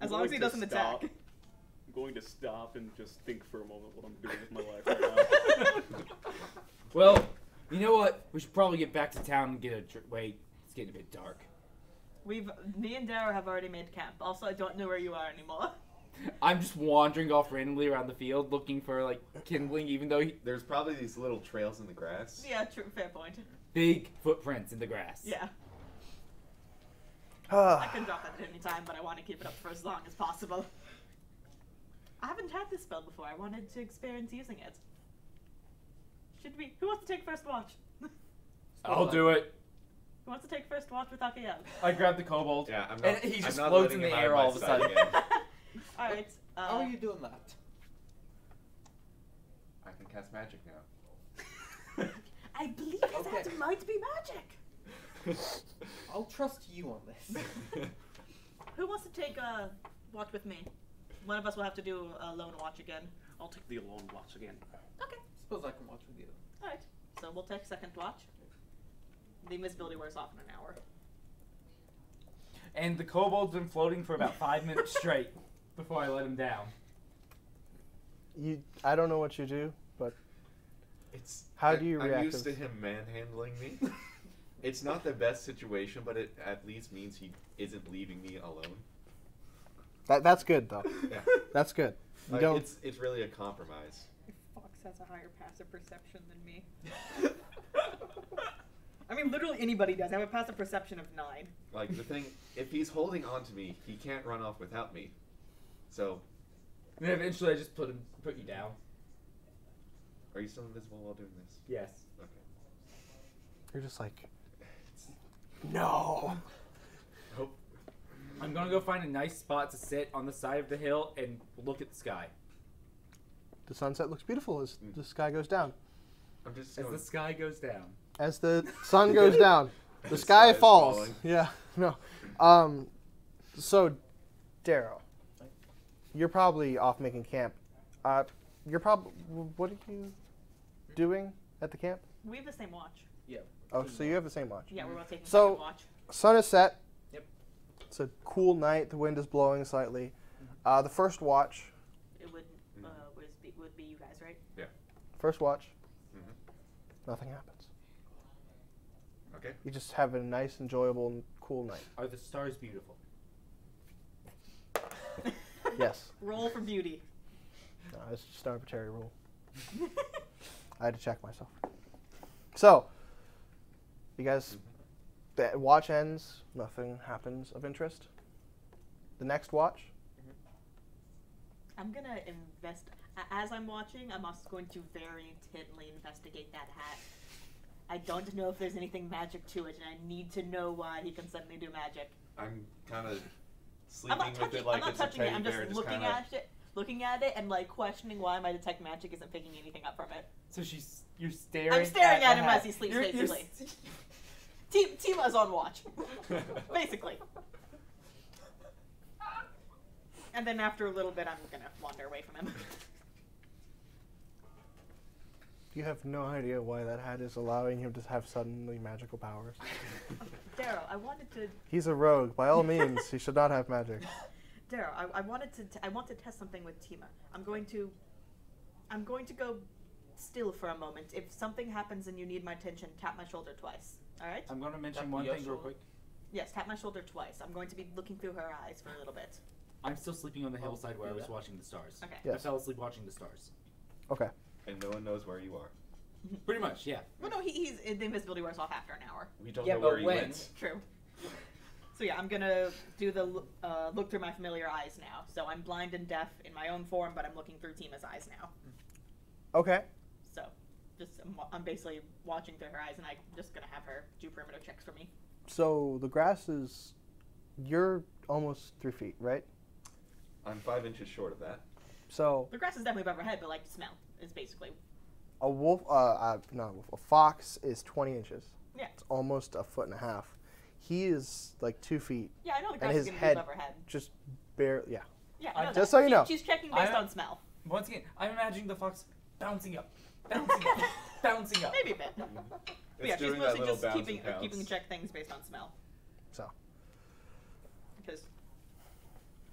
As I'm long as he going doesn't to attack. stop. I'm going to stop and just think for a moment what I'm doing with my life right now. Well, you know what? We should probably get back to town and get a wait. It's getting a bit dark. Me and Darrow have already made camp. Also, I don't know where you are anymore. I'm just wandering off randomly around the field looking for like kindling, even though There's probably these little trails in the grass. Yeah, true, fair point. big footprints in the grass. Yeah. I can drop that at any time, but I want to keep it up for as long as possible. I haven't had this spell before. I wanted to experience using it. Should we? Who wants to take first watch? I'll do it. Who wants to take first watch with Akiel? I grab the kobold. Yeah, I'm not. And he just I'm not floats in letting the him out air my all of a sight sudden. again. All right. How are you doing that? I can cast magic now. I believe his hands might be magic. I'll trust you on this. Who wants to take a watch with me? One of us will have to do a lone watch again. I'll take the alone watch again. Okay. Suppose I can watch with you. All right. So we'll take second watch. The invisibility wears off in an hour. And the kobold's been floating for about 5 minutes straight before I let him down. I don't know what you do, but how do you react? I'm used to him manhandling me. It's not the best situation, but it at least means he isn't leaving me alone. That's good though. Yeah. That's good. You Like, don't. it's really a compromise. Fox has a higher passive perception than me. I mean, literally anybody does. I have a passive perception of 9. Like, the thing, if he's holding on to me, he can't run off without me. So, And then eventually I just put you down. are you still invisible while doing this? Yes. Okay. You're just like, no. Hope. I'm gonna go find a nice spot to sit on the side of the hill and look at the sky. The sunset looks beautiful as the sky goes down. I'm just As going, the sky goes down. As the sun goes down, the The sky sky is falls. falling. Yeah, no. So, Darrow, you're probably off making camp. You're probably. What are you doing at the camp? We have the same watch. Yeah. Oh, so you have the same watch. Yeah, we're both taking So- second watch. Sun is set. Yep. It's a cool night. The wind is blowing slightly. The first watch. It would be you guys, right? First watch. Mhm. Nothing happens. Okay. You just have a nice, enjoyable, and cool night. Are the stars beautiful? Yes. Roll for beauty. No, it's just an arbitrary rule. I had to check myself. So, you guys, the watch ends. Nothing happens of interest. The next watch. I'm gonna invest. As I'm watching, I'm also going to very intently investigate that hat. I don't know if there's anything magic to it, and I need to know why he can suddenly do magic. I'm kind of I'm sleeping not with touching, it like I'm not it's a touching it. teddy I'm bear. just Just looking at it, and like questioning why my detect magic isn't picking anything up from it. So you're staring. I'm staring at the him hat. as he sleeps, You're basically. s- Tima's on watch, basically. And then after a little bit, I'm gonna wander away from him. You have no idea why that hat is allowing him to have suddenly magical powers. Darrow, I wanted to. He's a rogue. By all means, he should not have magic. Darrow, I wanted to. I want to test something with Tima. I'm going to go still for a moment. If something happens and you need my attention, tap my shoulder twice. All right? I'm gonna mention Tap one your thing real shoulder. quick. Yes, tap my shoulder twice. I'm going to be looking through her eyes for a little bit. I'm still sleeping on the hillside where I do was that. watching the stars. Okay. Yes. I fell asleep watching the stars. Okay. And no one knows where you are. Pretty much, yeah. Well, no, he's the invisibility wears off after an hour. We don't Yeah, know but where he when? went. True. So yeah, I'm gonna do the look through my familiar eyes now. So I'm blind and deaf in my own form, but I'm looking through Tima's eyes now. Okay. So, I'm basically watching through her eyes, and I'm just gonna have her do perimeter checks for me. So the grass is. You're almost 3 feet, right? I'm 5 inches short of that. So The grass is definitely above her head, but like smell is basically. a wolf, not a wolf, a fox is 20 inches. Yeah. It's almost a foot and a half. He is like 2 feet, Yeah, I know the And grass his is gonna head- be above her head. just barely. Yeah. Yeah, I know Just that. so you know. She's checking based I- on smell. Once again, I'm imagining the fox bouncing up, bouncing up, bouncing up. Maybe a bit. But It's yeah, she's doing that mostly little just bounce keeping and pounce. keeping check things based on smell. So Because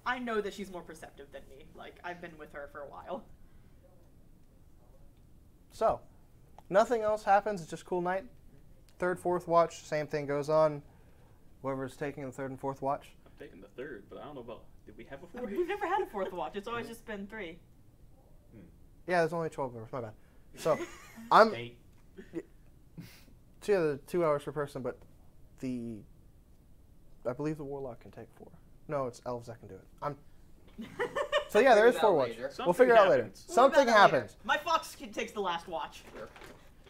I know that she's more perceptive than me. Like, I've been with her for a while. nothing else happens. It's just cool night. Third, fourth watch, same thing goes on. Whoever's taking the third and fourth watch. I'm taking the third, but I don't know about. Did we have a I fourth? mean, we've never had a fourth watch. It's always just been 3. Yeah, there's only 12 hours. My bad. So I'm. Eight. So yeah, the 2 hours per person, but I believe the warlock can take 4. No, it's elves that can do it. So yeah, there is 4 watch. We'll figure it out later. happens. Something happens. My fox kid takes the last watch.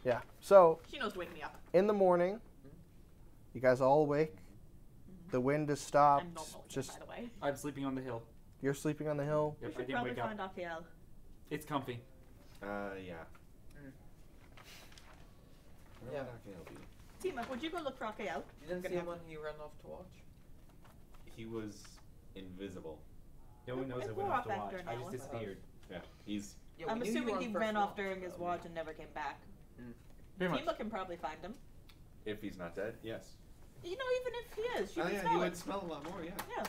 Yeah. So She knows to wake me up. in the morning, you guys all awake. The wind is stopped. I'm normal, Just by the way. I'm sleeping on the hill. you're sleeping on the hill. Yep, We I should didn't probably wake up. find Akiel. It's comfy. Yeah. Where Yeah. would Akiel be? Tima, would you go look for Akiel? You didn't Gonna see have- him when he ran off to watch? He was invisible. No one knows It I wore went off off to after watch. an I hour. just disappeared. Yeah. He's Yeah, we I'm knew you assuming were he on first ran off watch. during his watch and never came back. Pretty much. Tima can probably find him. if he's not dead. Yes. You know, even if he is, she Oh can yeah, smell you it. would smell a lot more. Yeah. Yeah.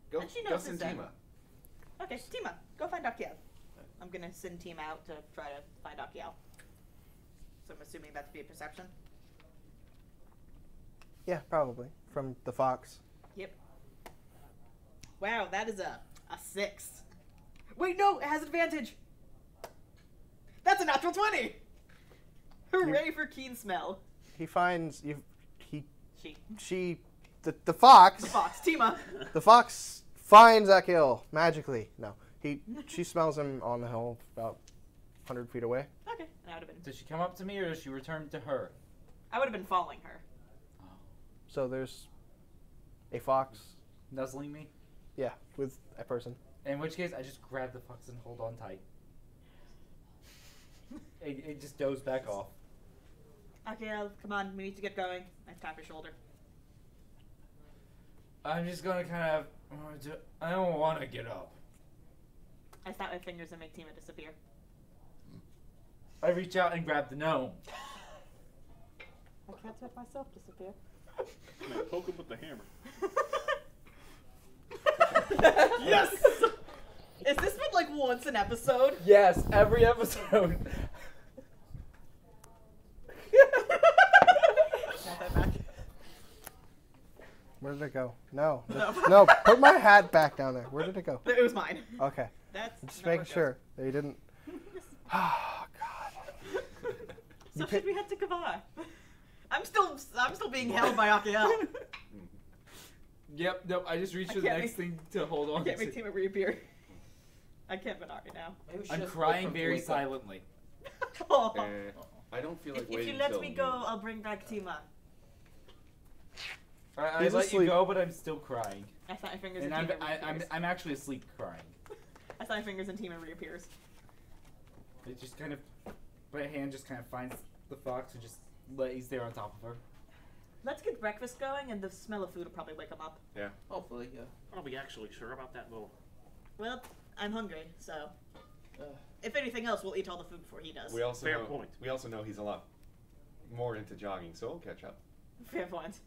Go. And she Go knows send it's dead. Tima. Okay, Tima, go find Akiel. I'm gonna send Tima out to try to find Akiel. So I'm assuming that's be a perception. Yeah, probably from the fox. Yep. Wow, that is a 6. Wait, no, it has advantage. That's a natural 20. Hooray for keen smell. He finds you. She, The fox. the fox, Tima. The fox finds Akil magically. No, she smells him on the hill about 100 feet away. Okay, and I would have been. Does she come up to me or does she return to her? I would have been following her. So there's a fox. Nuzzling me? Yeah, with a person. In which case, I just grab the fox and hold on tight. It just dozed back off. Akiel, come on, we need to get going. I tap your shoulder. I'm just gonna kind of. I don't want to get up. I snap my fingers and make Tima disappear. I reach out and grab the gnome. I can't make myself disappear. And I poke him with the hammer. Yes! Is this been like once an episode? Yes, every episode. Snap that back. Where did it go? No. No. No, put my hat back down there. Where did it go? It was mine. Okay. That's Just not where making it sure that you didn't. Oh, God. goes. So You should we head to Kavar? I'm still being held by Akiel. Yep, nope. I just reached I for the can't next make- thing to hold on I can't to. make Tima reappear. I can't Minari now. Maybe we should I'm just wait crying for him to very wake up. silently. Oh. I don't feel like If waiting you let till me go, noon. I'll bring back Tima. I He's let you asleep. go, but I'm still crying. I snap my fingers And and I'm, Tima reappears. I'm actually asleep crying. I snap my fingers and Tima reappears. It just kind of, my hand just kind of finds the fox and just lays there on top of her. Let's get breakfast going, and the smell of food will probably wake him up. Yeah. Hopefully, yeah. Are we actually sure about that little? Well, I'm hungry, so Uh, if anything else, we'll eat all the food before he does. We also Fair know, point. We also know he's a lot more into jogging, so we'll catch up. Fair point. So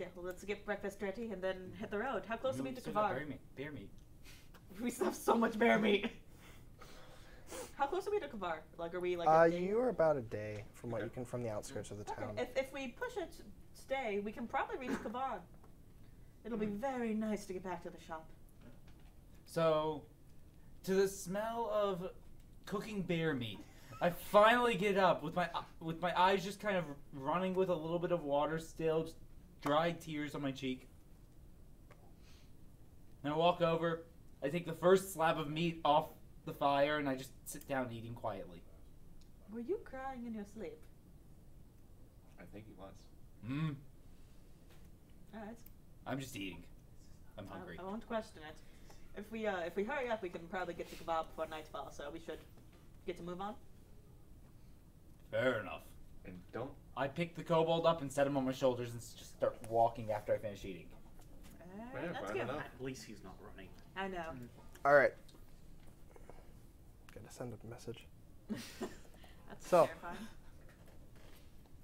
yeah, well, let's get breakfast ready and then hit the road. How close are we to Still got Kavar? bear meat. We still have so much bear meat. How close are we to Kavar? Like, are we like a day? You are about a day from what you can from the outskirts of the town. Okay, if we push it, stay, we can probably reach Kavar. It'll be very nice to get back to the shop. So, to the smell of cooking bear meat, I finally get up with my eyes just kind of running with a little bit of water still, just dried tears on my cheek. And I walk over, I take the first slab of meat off the fire, and I just sit down eating quietly. Were you crying in your sleep? I think he was. Alright. I'm just eating. I'm hungry. I won't question it. If we hurry up, we can probably get to Kavar before nightfall, so we should get to move on. Fair enough. And don't. I pick the kobold up and set him on my shoulders and just start walking after I finish eating. Alright, I that's don't good. know. At least he's not running. I know. All right. Gotta send a message. That's So- terrifying.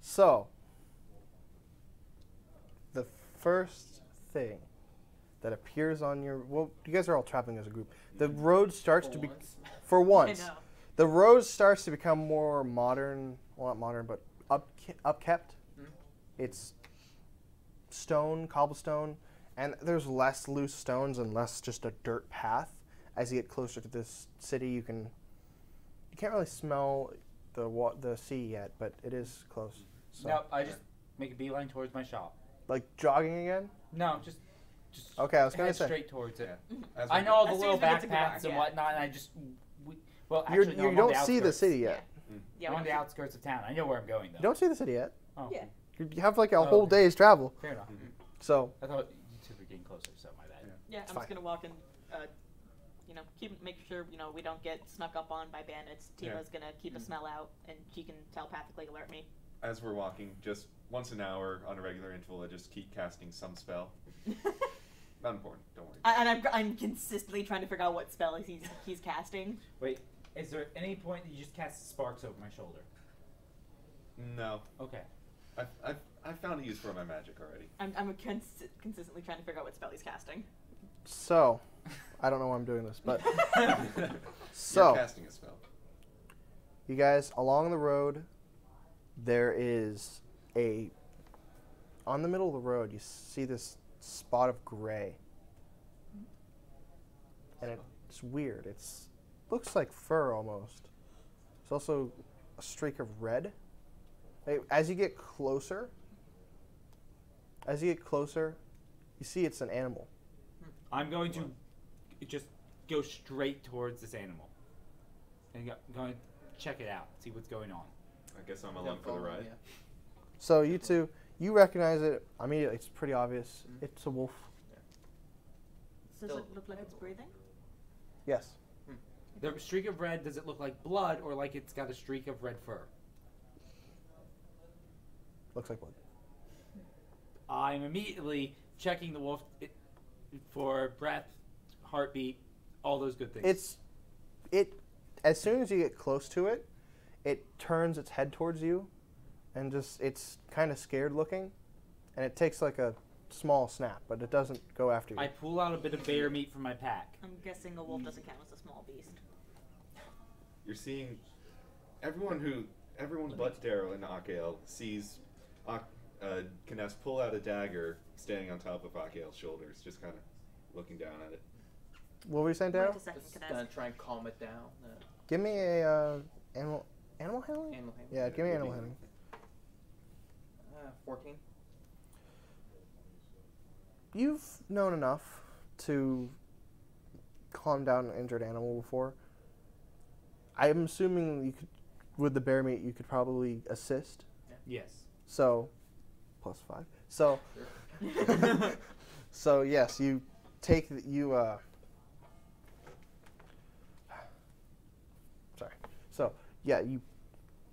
So, the first thing that appears on your you guys are all traveling as a group. The road starts to be for once. I know. The road starts to become more modern. Well, not modern, but upkept. It's stone, cobblestone, and there's less loose stones and less just a dirt path. As you get closer to this city, you can't really smell. the sea yet, but it is close. So. No, I just make a beeline towards my shop. Like jogging again? No, just Okay, I was gonna head say. straight towards it. As I we know all the As soon little as we get to back Kavar, paths and yeah. whatnot, and I just. Well, You actually, no, I'm on don't see the outskirts. city yet. Yeah, I'm on once the you- outskirts of town. I know where I'm going, though. You don't see the city yet. Oh, Yeah. You have like a Oh, whole okay. day's travel. fair enough. So I thought you two were getting closer, so my bad. Yeah, I'm fine. just gonna walk and, make sure we don't get snuck up on by bandits. Tima's gonna keep a smell out, and she can telepathically alert me. As we're walking, just once an hour on a regular interval, I just keep casting some spell. Not important. Don't worry. I'm consistently trying to figure out what spell he's casting. Wait, is there any point that you just cast sparks over my shoulder? No, Okay. I've found a use for my magic already. I'm consistently trying to figure out what spell he's casting. So, I don't know why I'm doing this, but You're so casting a spell. you guys along the road, there is on the middle of the road you see this spot of gray, and it's weird. It's looks like fur almost. It's also a streak of red. As you get closer, you see it's an animal. I'm going to just go straight towards this animal. And going to check it out, see what's going on. I guess I'm along for the ride. So you two, you recognize it immediately. It's pretty obvious. It's a wolf. Does Still- it look like it's breathing? Yes. The streak of red, does it look like blood or like it's got a streak of red fur? Looks like blood. I'm immediately checking the wolf for breath, heartbeat, all those good things. As soon as you get close to it, it turns its head towards you, and it's kind of scared looking, and it takes like a small snap, but it doesn't go after you. I pull out a bit of bear meat from my pack. I'm guessing a wolf doesn't count as a small beast. You're seeing everyone but Darrow and Akael sees Kines pull out a dagger standing on top of Akael's shoulders, just kind of looking down at it. What were you saying, Wait Daryl? a second, Just can I gonna ask? try and calm it down. Give me a animal handling. Animal handling. Yeah, give me animal handling. 14. You've known enough to calm down an injured animal before. I'm assuming you could, with the bear meat, you could probably assist. Yes. So, +5. So, so yes, you take Sorry. So yeah, you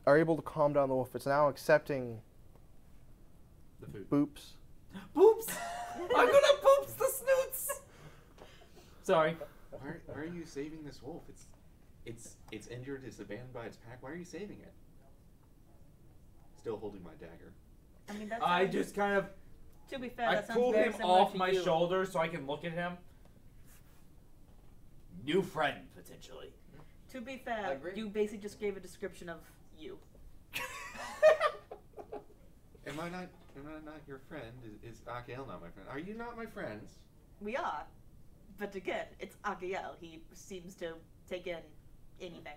are able to calm down the wolf. It's now accepting The food. boops. Boops! I'm gonna boops the snoots! Sorry. Why are you saving this wolf? It's injured. It's abandoned by its pack. Why are you saving it? Still holding my dagger. I mean, that's. I just kind of To be fair, I that sounds pull very him similar off to my you. shoulder so I can look at him. New friend, potentially. To be I fair, agree. you basically just gave a description of you. Am I not your friend? Is Akael not my friend? Are you not my friends? We are, but again, it's Akael. He seems to take in anything.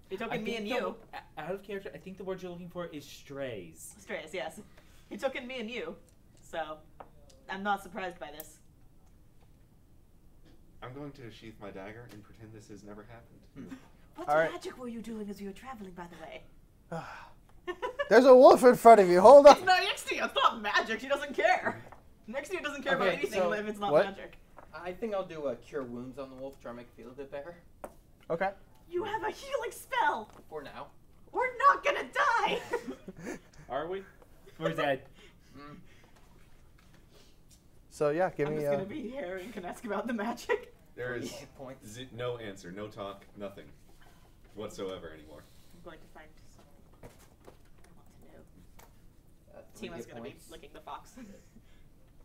He took in me and you. Out of character, I think the word you're looking for is strays. Strays, yes. He took in me and you, so I'm not surprised by this. I'm going to sheath my dagger and pretend this has never happened. What All right. magic were you doing as you were traveling, by the way? There's a wolf in front of you. Hold It's on. not next to you. It's not magic. She doesn't care. Next to you doesn't care about Okay, anything so- if it's not What? magic. I think I'll do a cure wounds on the wolf, try and make it feel a bit better. Okay. You have a healing spell. For now. We're not gonna die. Are we? We're dead. So yeah, give I'm me. just gonna be hearing Kanesk about the magic. There is Hit points. no answer, no talk, nothing whatsoever anymore. I'm going to find something I want to know. 3 Tima's hit gonna be points. licking the fox.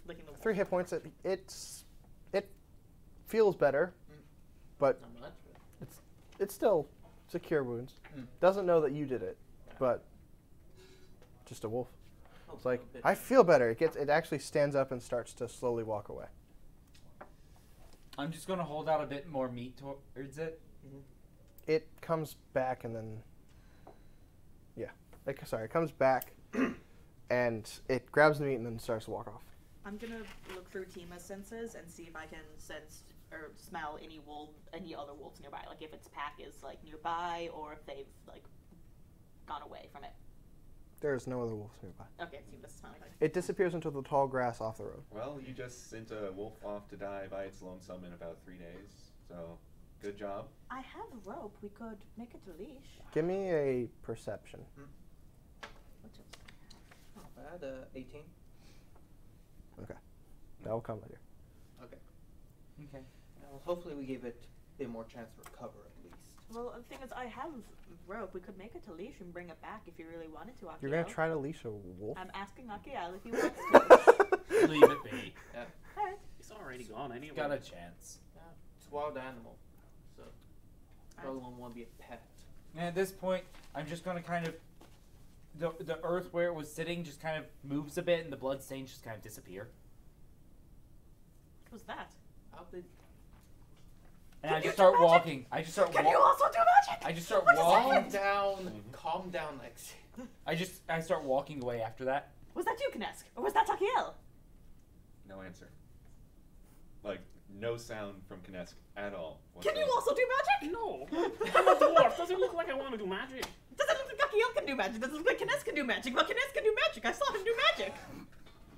Licking the wolf. 3 hit points. It feels better, but Not much, but it's still cure wounds. Mm. Doesn't know that you did it, but just a wolf. oh, It's like a bit. I feel better. It actually stands up and starts to slowly walk away. I'm just gonna hold out a bit more meat towards it. It comes back and then It comes back, and it grabs the meat and then starts to walk off. I'm gonna look through Tima's senses and see if I can sense or smell any other wolves nearby. Like if its pack is like nearby, or if they've like gone away from it. There's no other wolves nearby. Okay, Tima doesn't smell anything. It disappears into the tall grass off the road. Well, you just sent a wolf off to die by its lonesome in about 3 days. So, good job. I have a rope. We could make it a leash. Give me a perception. What else? Not bad. 18. Okay. That'll come later. Okay. Okay. Well, hopefully we give it a bit more chance to recover at least. Well, the thing is, I have rope. We could make it a leash and bring it back if you really wanted to, Akiel. You're gonna try to leash a wolf? I'm asking Akiel if he wants to. Leave it be. Yeah. Alright. It's already gone anyway. Got a chance. Yeah. It's a wild animal, so probably won't want to be a pet. And at this point, I'm just gonna kind of the earth where it was sitting just kind of moves a bit, and the blood stains just kind of disappear. What was that? How did? And Can I you just do start magic? walking. I just start Can you walking. also do magic? I just start What is walking. that? Calm down, Lexi. I start walking away after that. Was that you, Kinesk? Or was that Akiel? No answer. Like, no sound from Kinesk at all. Can you whatsoever. also do magic? No, I'm a dwarf. Doesn't look like I want to do magic. Doesn't look like Akiel can do magic. Doesn't look like Kinesk can do magic. Well, Kinesk can do magic. I saw him do magic.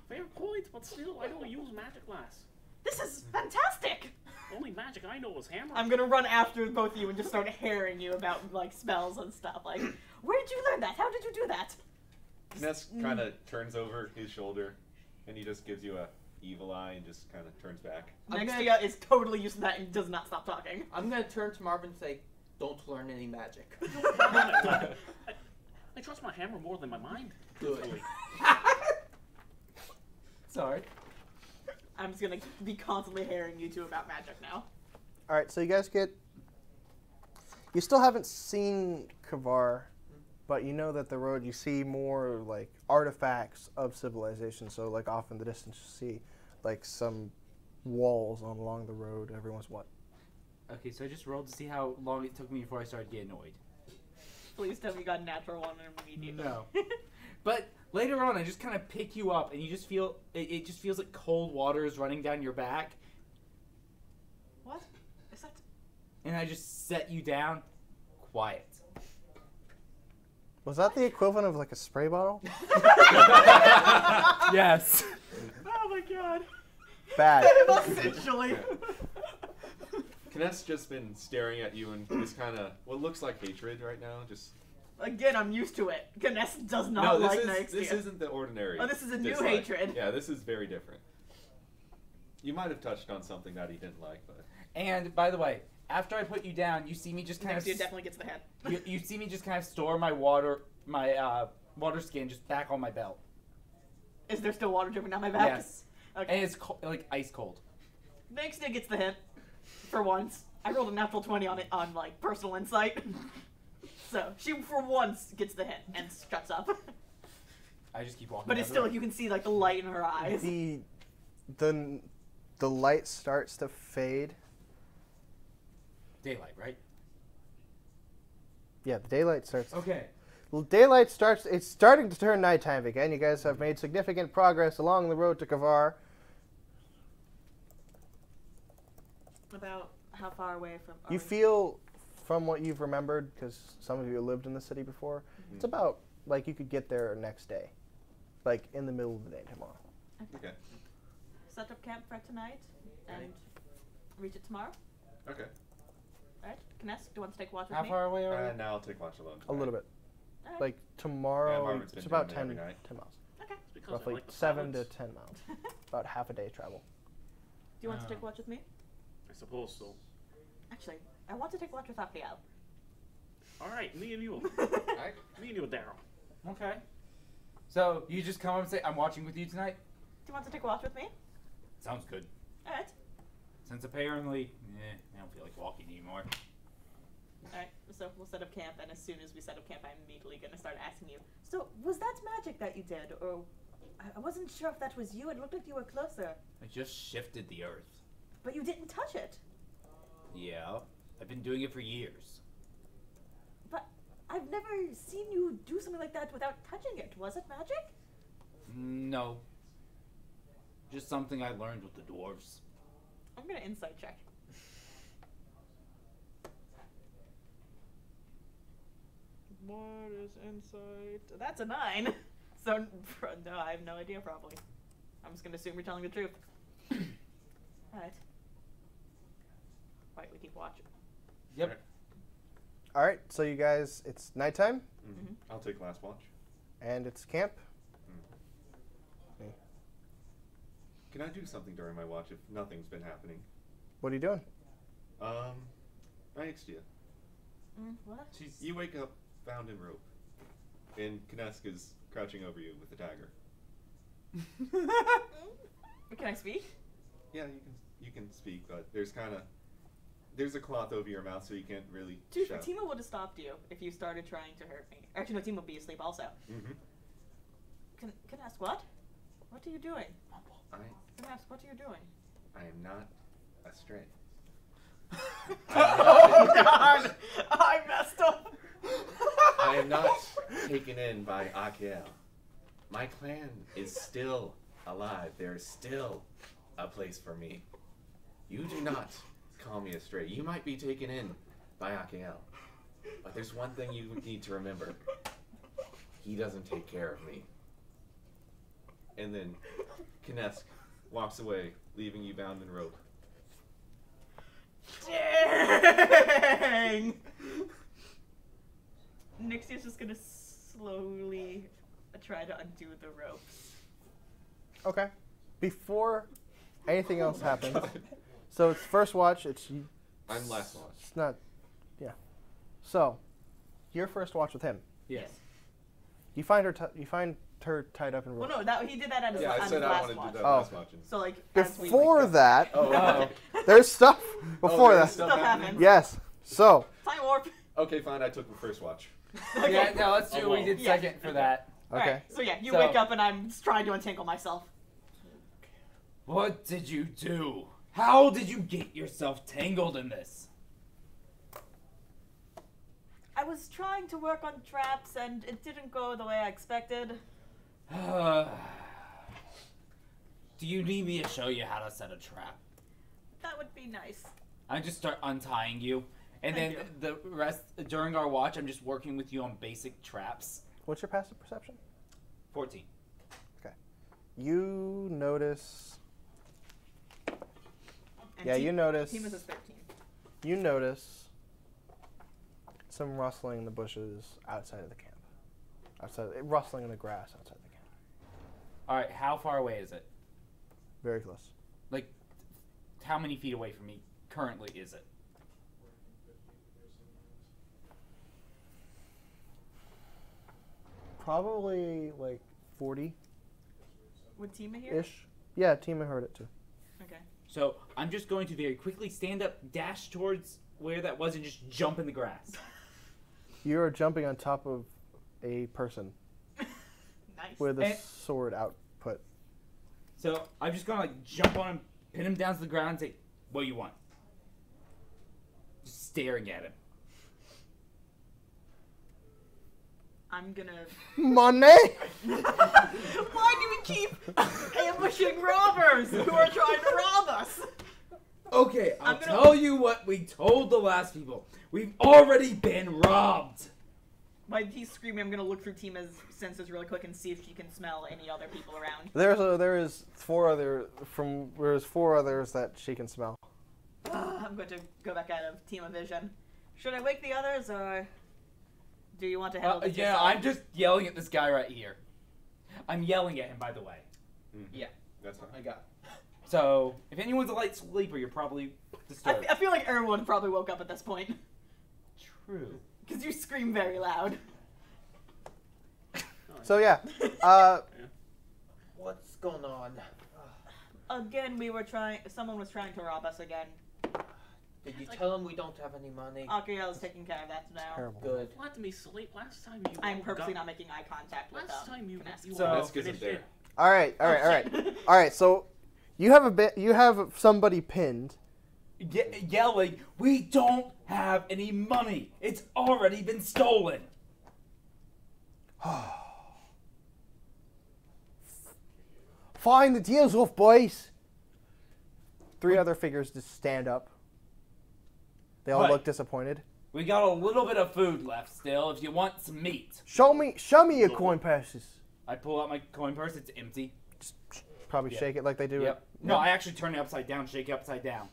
Fair point, but still, I don't use magic class. This is fantastic. Only magic I know is hammer. I'm gonna run after both of you and just start harrying you about like spells and stuff. Like, where did you learn that? How did you do that? Kinesk kind of turns over his shoulder, and he just gives you a evil eye and just kind of turns back. Nextia is totally used to that and does not stop talking. I'm gonna turn to Marvin and say, "Don't learn any magic." I trust my hammer more than my mind. Good. truthfully. Sorry. I'm just gonna be constantly harrying you two about magic now. Alright, so you guys get... You still haven't seen Kavar, but you know that the road, you see more like artifacts of civilization. So like off in the distance you see like some walls along the road every once in a while. Okay, so I just rolled to see how long it took me before I started getting annoyed. Please tell me you got a natural one immediately. No. But later on, I just kind of pick you up, and you just feel it just feels like cold water is running down your back, What? Is that? and I just set you down, quiet. Was that the equivalent of like a spray bottle? Yes. Oh my god. Bad. Essentially. Kinesk's just been staring at you in this kind of what looks like hatred right now. Just Again, I'm used to it. Ganesh does not no, like this Nextia. isn't the ordinary. Oh, this is a new dislike. hatred. Yeah, this is very different. You might have touched on something that he didn't like, but And by the way, after I put you down, you see me just kind Nextia of definitely gets the head. you see me just kind of store my water skin just back on my belt, Is there still water dripping down my back? Yes. Okay. and it's like ice cold. Nextia gets the hint. For once. I rolled a natural 20 on it on like personal insight. So she for once gets the hint and shuts up. I just keep walking. But down it's the still road. you can see like the light in her eyes. The light starts to fade. daylight, right? Yeah, the daylight starts. Okay. Well, daylight starts. It's starting to turn nighttime again. You guys have made significant progress along the road to Kavar. About how far away from are You we? feel, from what you've remembered, because some of you lived in the city before, it's about like you could get there next day, like in the middle of the day tomorrow. okay, set up camp for tonight and Right. reach it tomorrow? okay. Alright. Kinesk, do you want to take watch with How me? far away are we? Now I'll take watch alone. A little bit. Alright. Like tomorrow, Marvin's been it's about doing it 10 every night. miles. Okay. It's because I Roughly like the 7 to salads. 10 miles. About half a day travel. Do you want to take watch with me? I suppose so. Actually, I want to take watch with Apiel. All right, me and you. Alright. Me and you, Daryl. Okay. So you just come up and say, "I'm watching with you tonight." Do you want to take watch with me? Sounds good. Alright. Since apparently, I don't feel like walking anymore. Alright, so we'll set up camp, and as soon as we set up camp, I'm immediately going to start asking you, so, was that magic that you did, or... I wasn't sure if that was you, it looked like you were closer, I just shifted the earth. but you didn't touch it. Yeah, I've been doing it for years. But I've never seen you do something like that without touching it. Was it magic? No. Just something I learned with the dwarves. I'm gonna insight check. What is insight? That's a 9. So, no, I have no idea probably. I'm just gonna assume you're telling the truth. Alright. Right, we keep watching. Yep. All right, so you guys, it's nighttime, Mm-hmm. I'll take last watch. and it's camp. Can I do something during my watch if nothing's been happening? What are you doing? Right next to you. What? You wake up bound in rope, and Kinesk is crouching over you with a dagger. Can I speak? Yeah, you can speak, but there's a cloth over your mouth, so you can't really shout. Tima would have stopped you if you started trying to hurt me. Actually, no, Tima would be asleep also. Mm-hmm. Can I ask what? What are you doing? I Can I ask what are you doing? am not astray. Oh God! I messed up. I am not taken in by Akel. My clan is still alive. There is still a place for me. You do not call me astray. You might be taken in by Akel, but there's one thing you need to remember. He doesn't take care of me. And then Kinesk walks away, leaving you bound in rope. Dang! Nixia's just gonna slowly try to undo the ropes. Okay. Before anything else happens, so it's first watch. It's I'm last watch. It's not. Yeah. So, your first watch with him. Yes. You find her tied up in rope. Well, no, he did that on his, Yeah, I on said his I last wanted to watch. do that Oh. last watch. So like as we Before wake up. that, Oh, there's stuff before there's that. stuff happened. Yes. So, Time warp. Okay, fine. I took the first watch. Okay. Yeah, no, let's do what we did Yeah. second for that. okay. Alright, so yeah, you So- wake up and I'm trying to untangle myself. What did you do? How did you get yourself tangled in this? I was trying to work on traps and it didn't go the way I expected. Do you need me to show you how to set a trap? That would be nice. I just start untying you, and Thank then the rest during our watch, I'm just working with you on basic traps. What's your passive perception? 14. You notice. And Yeah, you notice. Tima's is 13. You notice some rustling in the bushes outside of the camp. Rustling in the grass outside the camp. All right, how far away is it? Very close. Like, how many feet away from me currently is it? Probably like 40-ish. Would Tima hear? Yeah, Tima heard it too. Okay. So I'm just going to very quickly stand up, dash towards where that was, and just jump in the grass. You are jumping on top of a person Nice. with a And- sword output. So I'm just gonna like jump on him, pin him down to the ground, and say, "What do you want?" Just staring at him. I'm gonna. Money! Why do we keep ambushing robbers who are trying to rob us? Okay, I'll I'm gonna- tell you what we told the last people. We've already been robbed. While he's screaming, I'm gonna look through Tima's senses really quick and see if she can smell any other people around. There's four others that she can smell. I'm going to go back out of Tima vision. Should I wake the others, or do you want to handle this Yeah, yourself? I'm just yelling at this guy right here. I'm yelling at him, by the way. Mhm. Yeah, That's fine. I got it. So, if anyone's a light sleeper, you're probably disturbed. I feel like everyone probably woke up at this point. True. Because you scream very loud. So yeah, What's going on? Again, someone was trying to rob us again. Did you tell him we don't have any money? Akiel is taking care of that now. terrible. Good. Let me sleep. Last time you. I'm all purposely got- not making eye contact with Last time you. Kinesk. So- Kinesk isn't finished there. it. All right. All right. So you have somebody pinned. Yelling, we don't have any money. It's already been stolen. Fine, the deal's off, boys. 3 other figures just stand up. They all Right. look disappointed. We got a little bit of food left still. If you want some meat, Show me your coin purses. I pull out my coin purse. It's empty. Probably Yeah. shake it like they do. Yep. No, I actually turn it upside down, shake it upside down.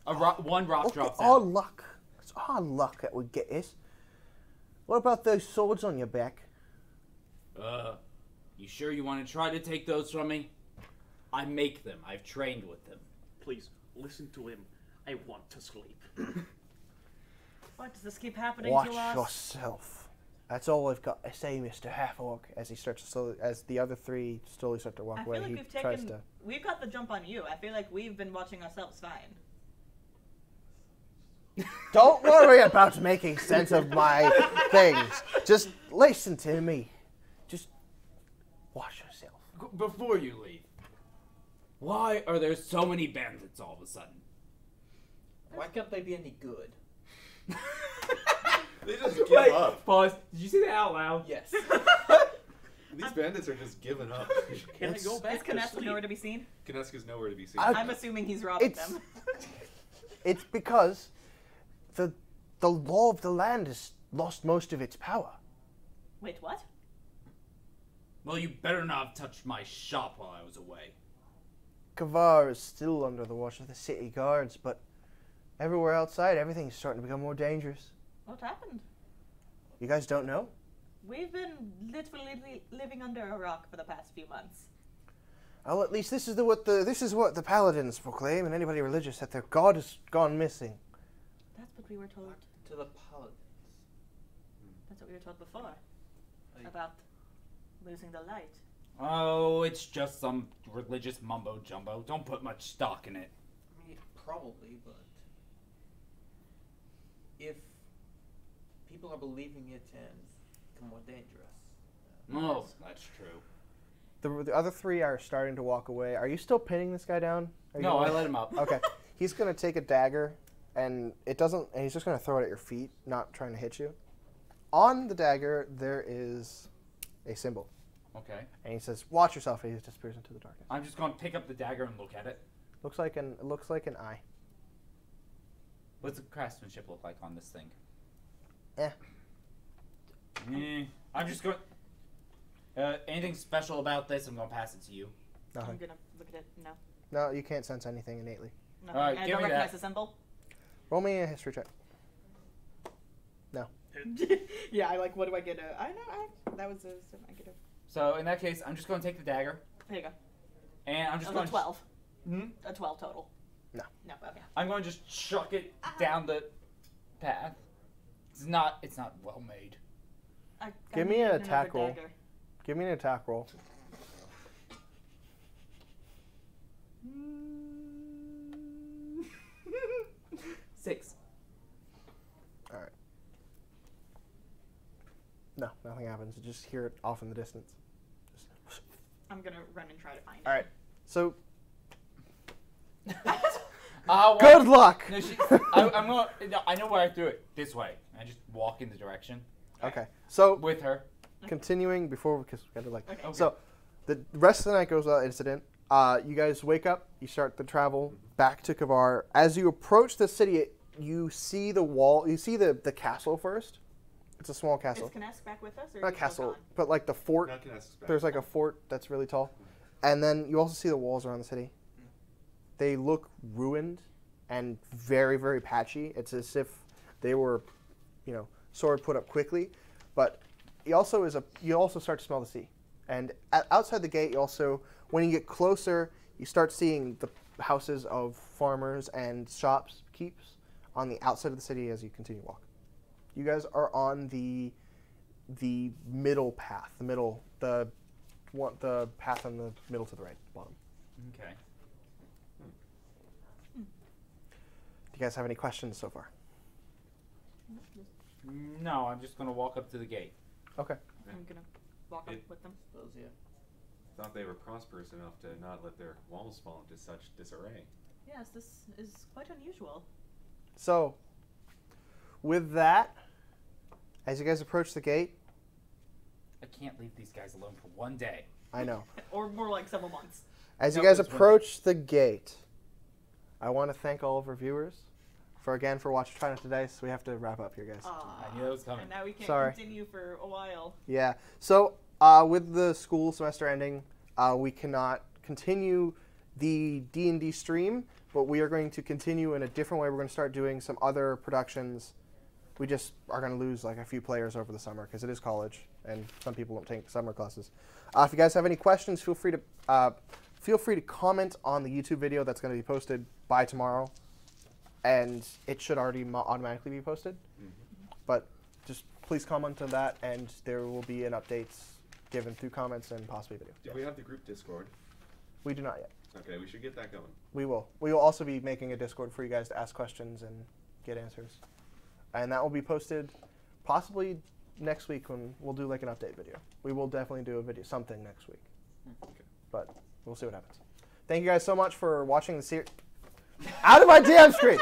One rock Look drops at our out. luck. It's our luck that we get this. What about those swords on your back? You sure you want to try to take those from me? I make them. I've trained with them. Please, listen to him. I want to sleep. What, does this keep happening Watch to us? yourself. That's all I've got to say, Mr. Half-Orc. As he starts to slowly, as the other 3 slowly start to walk I away, feel like he we've tries taken... to. We've got the jump on you. I feel like we've been watching ourselves fine. Don't worry about making sense of my things. Just listen to me. Just watch yourself. Before you leave, why are there so many bandits all of a sudden? Why can't they be any good? They just give up. Pause. Did you say that out loud? Yes. These bandits are just giving up. Can I go Is back to Kinesk sleep? nowhere to be seen? Kineska's nowhere to be seen. I- I'm assuming he's robbing It's them. it's because the law of the land has lost most of its power. Wait, what? Well, you better not have touched my shop while I was away. Kavar is still under the watch of the city guards, but everywhere outside, everything's starting to become more dangerous. What happened? You guys don't know? We've been literally living under a rock for the past few months. Well, at least this is what the paladins proclaim, and anybody religious, that their god has gone missing. That's what we were told. To the paladins. That's what we were told before. About losing the light. Oh, it's just some religious mumbo jumbo. Don't put much stock in it. I mean, probably, but if people are believing it and become more dangerous. Oh, that's true. The other 3 are starting to walk away. Are you still pinning this guy down? Are you No, I gonna- let him up. Okay. He's going to take a dagger, and he's just going to throw it at your feet, not trying to hit you. On the dagger, there is a symbol. Okay. And he says, "Watch yourself," and he disappears into the darkness. I'm just going to pick up the dagger and look at it. It looks like an eye. What's the craftsmanship look like on this thing? Eh. I'm just going... anything special about this, I'm going to pass it to you. I'm Nothing. gonna look at it. No. No, you can't sense anything innately. Nothing. Alright, I give don't me recognize that. the symbol. Roll me a history check. Yeah, what do I get? That was I get a. So, in that case, I'm just going to take the dagger, There you go. and I'm just That going was a 12. Hmm? A 12 total. No. No, okay. I'm going to just chuck it down the path. It's not well made. Give me need an another attack roll. dagger. Give me an attack roll. Six. All right. No, nothing happens. You just hear it off in the distance. I'm gonna run and try to find All right. So Well, good luck. No, I'm going. No, I know where I threw it. This way. I just walk in the direction Okay. So with her. continuing because we got to Okay. Okay. So the rest of the night goes without incident. You guys wake up. You start the travel back to Kavar. As you approach the city, you see the wall. You see the castle first. It's a small Is castle. Kinesk back with us? Or Not is he still castle, gone? but like the fort. Not Kineska's back. There's like a fort that's really tall. And then you also see the walls around the city. They look ruined and very, very patchy. It's as if they were, sort of put up quickly. But you also start to smell the sea. And outside the gate, when you get closer, you start seeing the houses of farmers and shops, keeps, on the outside of the city as you continue to walk. You guys are on the middle path, the path on the middle to the right, bottom. Okay. Do you guys have any questions so far? No, I'm just gonna walk up to the gate. Okay. I'm gonna walk up with them. Suppose, yeah. Thought they were prosperous enough to not let their walls fall into such disarray. Yes, this is quite unusual. So, with that, as you guys approach the gate, I can't leave these guys alone for one day. I know. Or more like several months. As you No, guys it's one approach the gate, I want to thank all of our viewers for watching Try Not to Dice. We have to wrap up here, guys. I knew that was coming. And now we can't Sorry. continue for a while. Yeah. So with the school semester ending, we cannot continue the D&D stream, but we are going to continue in a different way. We're going to start doing some other productions. We just are going to lose like a few players over the summer because it is college, and some people don't take summer classes. If you guys have any questions, feel free to comment on the YouTube video that's going to be posted by tomorrow, and it should already automatically be posted. But just please comment on that, and there will be an updates given through comments and possibly video. Do we have the group Discord? We do not yet. Okay, we should get that going. We will. We will also be making a Discord for you guys to ask questions and get answers. And that will be posted possibly next week when we'll do like an update video. We will definitely do a video, something next week. Okay. But we'll see what happens. Thank you guys so much for watching the series. Out of my DM screen!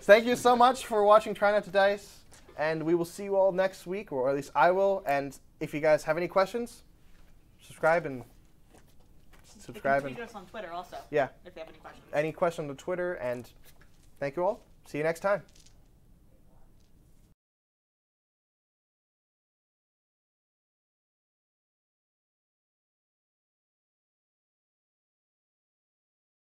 Thank you so much for watching Try Not to Dice. And we will see you all next week, or at least I will. And if you guys have any questions, subscribe and You can tweet us on Twitter also. Yeah. If you have any questions. Any questions on Twitter, and thank you all. See you next time.